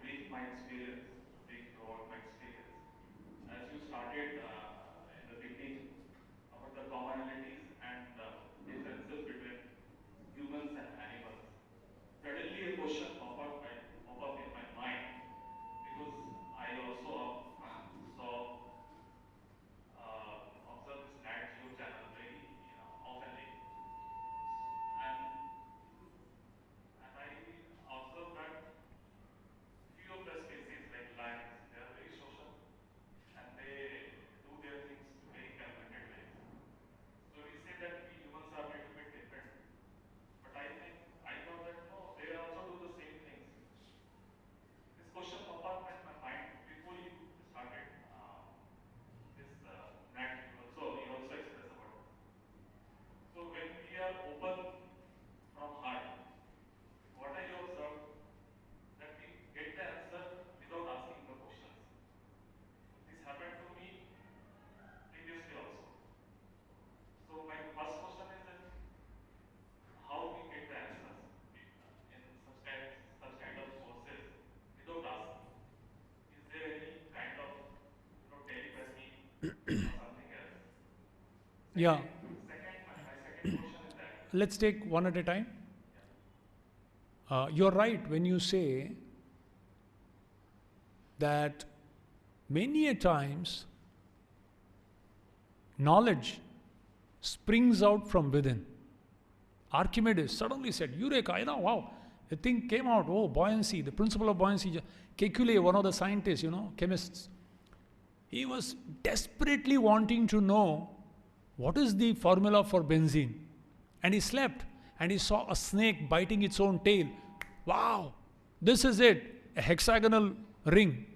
brief my experience, brief throughout my experience. As you started in the beginning about the commonalities and differences between humans and animals, suddenly a question pop up in my mind, because I also saw observe this Nat Geo channel very oftenly, and I observe that few of the species like lions, they are very social and they do their things very calculated ways. So we say that we humans are a little bit different, but I thought that no, they also do the same things. This question popped up in my mind before you started this Nat. You also express about it. So when we are open from heart, what I observed that we get the answer without asking the questions. This happened to me previously also. So my first question is that how we get the answers in such kind of sources without asking. Is there any kind of telepathy or something else? Yeah. My second question is that. Let's take one at a time. You're right when you say that many a times knowledge springs out from within. Archimedes suddenly said, Eureka, wow, the thing came out, buoyancy, the principle of buoyancy. Kekule, one of the scientists, chemists, he was desperately wanting to know what is the formula for benzene. And he slept and he saw a snake biting its own tail. Wow, this is it, a hexagonal ring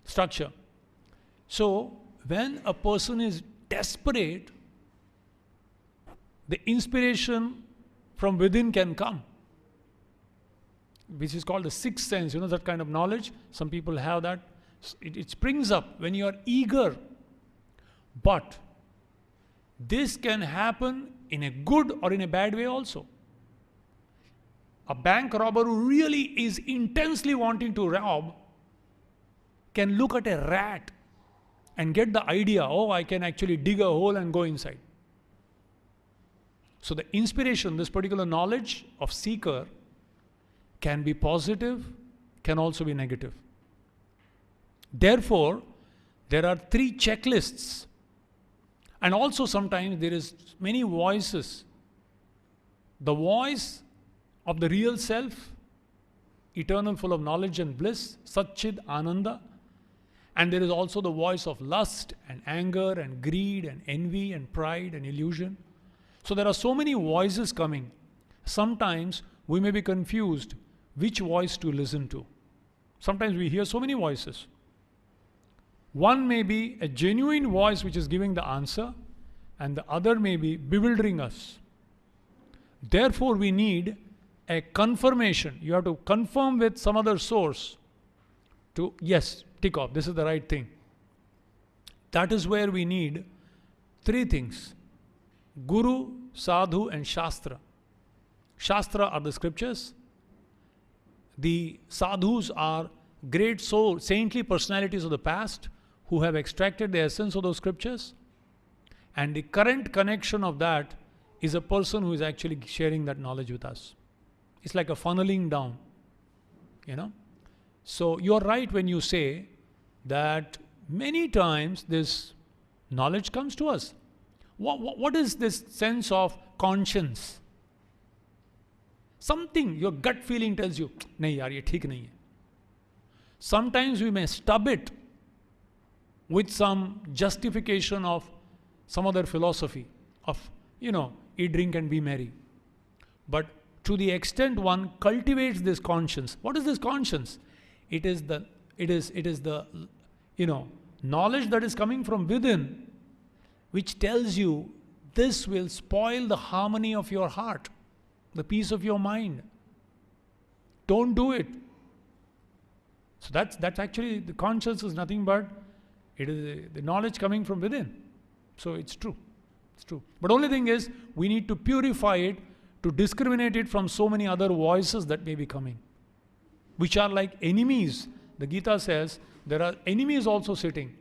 structure. So when a person is desperate, the inspiration from within can come, which is called the sixth sense, that kind of knowledge. Some people have that. It springs up when you are eager. But this can happen in a good or in a bad way also. A bank robber who really is intensely wanting to rob can look at a rat and get the idea, I can actually dig a hole and go inside. So the inspiration, this particular knowledge of seeker, can be positive, can also be negative. Therefore, there are 3 checklists. And also sometimes there is many voices. The voice of the real self, eternal, full of knowledge and bliss, Satchid Ananda. And there is also the voice of lust and anger and greed and envy and pride and illusion. So there are so many voices coming. Sometimes we may be confused which voice to listen to. Sometimes we hear so many voices. One may be a genuine voice which is giving the answer, and the other may be bewildering us. Therefore, we need a confirmation. You have to confirm with some other source to, yes, tick off, this is the right thing. That is where we need three things: Guru, Sadhu, and Shastra. Shastra are the scriptures. The Sadhus are great soul, saintly personalities of the past who have extracted the essence of those scriptures. And the current connection of that is a person who is actually sharing that knowledge with us. It's like a funneling down, So you're right when you say that many times this knowledge comes to us. What is this sense of conscience? Something, your gut feeling tells you, nahi yaar, ye theek nahi hai. Sometimes we may stub it with some justification of some other philosophy of, eat, drink and be merry. But to the extent one cultivates this conscience, what is this conscience? It is the knowledge that is coming from within, which tells you this will spoil the harmony of your heart, the peace of your mind. Don't do it. So that's actually, the conscience is nothing but it is the knowledge coming from within. So it's true. It's true. But only thing is, we need to purify it, to discriminate it from so many other voices that may be coming, which are like enemies. The Gita says there are enemies also sitting,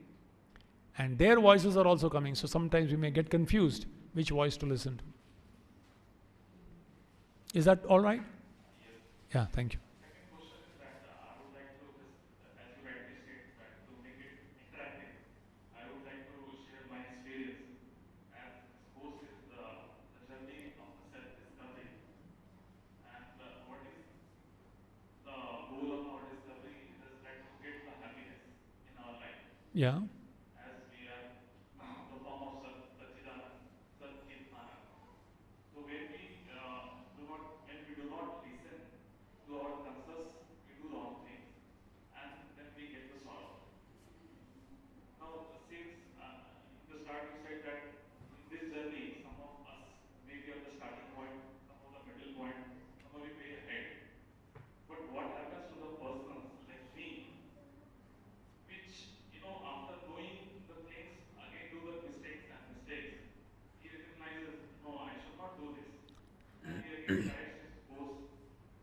and their voices are also coming. So sometimes we may get confused which voice to listen to. Is that all right? Yes. Yeah, thank you. Second question is that I would like to just, as you rightly said, that to make it interactive, I would like to share my experience. As suppose is the journey of the self-discovery, and what is the goal of our discovery is just that to get the happiness in our life. Yeah. As we are the form of Satchidanand, Satchit Anand. So when we do not listen to our conscious, we do wrong things, and then we get the sorrow. Now, since in the start you said that in this journey, some of us may be at the starting point, some of the middle point, some of it way ahead. But what happens to the persons like me, which, after knowing the things, again do the mistakes and mistakes. He recognizes, no, I should not do this. And he again corrects his course.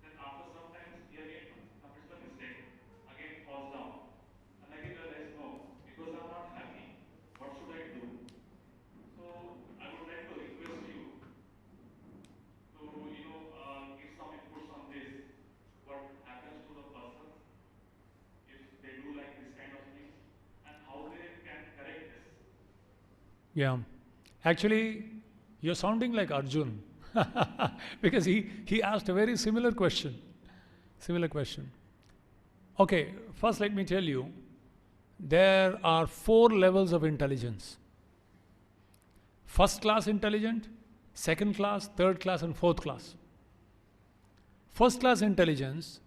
Then after some time, he again commits the mistake, again falls down. And again realizes, no, because I'm not happy, what should I do? So I would like to request you to, give some inputs on this. What happens to the persons if they do like this kind of things, and how they can correct this. Yeah. Actually, you're sounding like Arjun. Because he asked a very similar question. Okay, first let me tell you, there are 4 levels of intelligence. First class intelligent, second class, third class, and fourth class. First class intelligence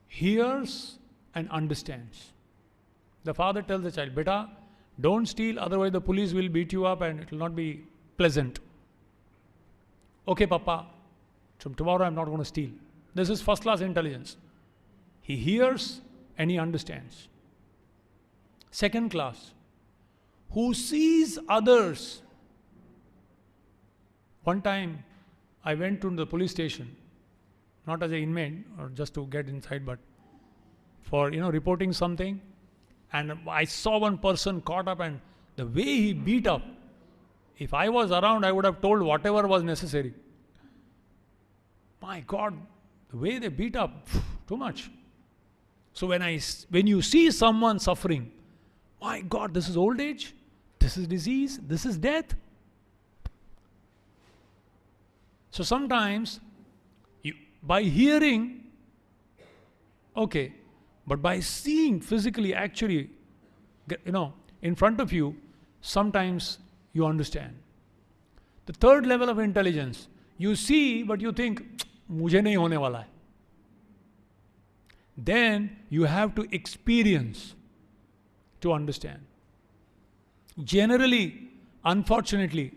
hears and understands. The father tells the child, beta, don't steal, otherwise the police will beat you up and it will not be pleasant. Okay, Papa, from tomorrow I'm not going to steal. This is first class intelligence. He hears and he understands. Second class, who sees others. One time I went to the police station, not as an inmate or just to get inside, but for reporting something, and I saw one person caught up, and the way he beat up, if I was around I would have told whatever was necessary. My God, the way they beat up, too much. So when you see someone suffering, my God, this is old age, this is disease, this is death. So sometimes by hearing, okay, but by seeing physically, actually, in front of you, sometimes you understand. The third level of intelligence, you see, but you think, mujhe nahi hone wala hai. Then you have to experience to understand. Generally, unfortunately,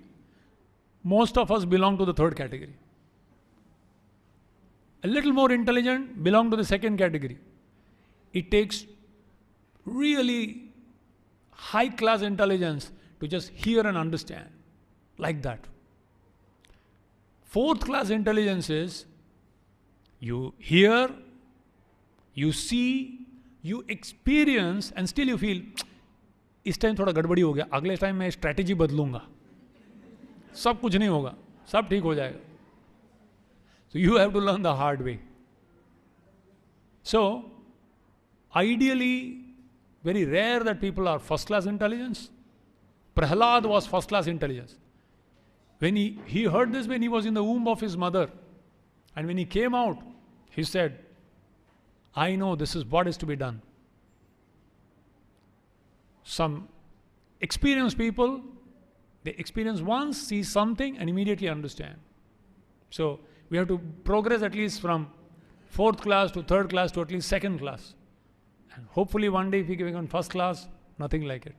most of us belong to the third category. A little more intelligent belong to the second category. It takes really high class intelligence to just hear and understand like that. Fourth class intelligence is you hear, you see, you experience and still you feel इस time थोड़ा गड़बड़ी हो गया, अगले time मैं strategy बदलूंगा, सब कुछ नहीं होगा, सब ठीक हो जाएगा. So you have to learn the hard way. So ideally, very rare that people are first class intelligence. Prahlad was first class intelligence. When he heard this when he was in the womb of his mother, and when he came out, he said, I know this is what is to be done. Some experienced people, they experience once, see something and immediately understand. So we have to progress at least from fourth class to third class to at least second class. And hopefully one day if we become first class, nothing like it.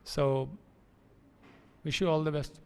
So wish you all the best.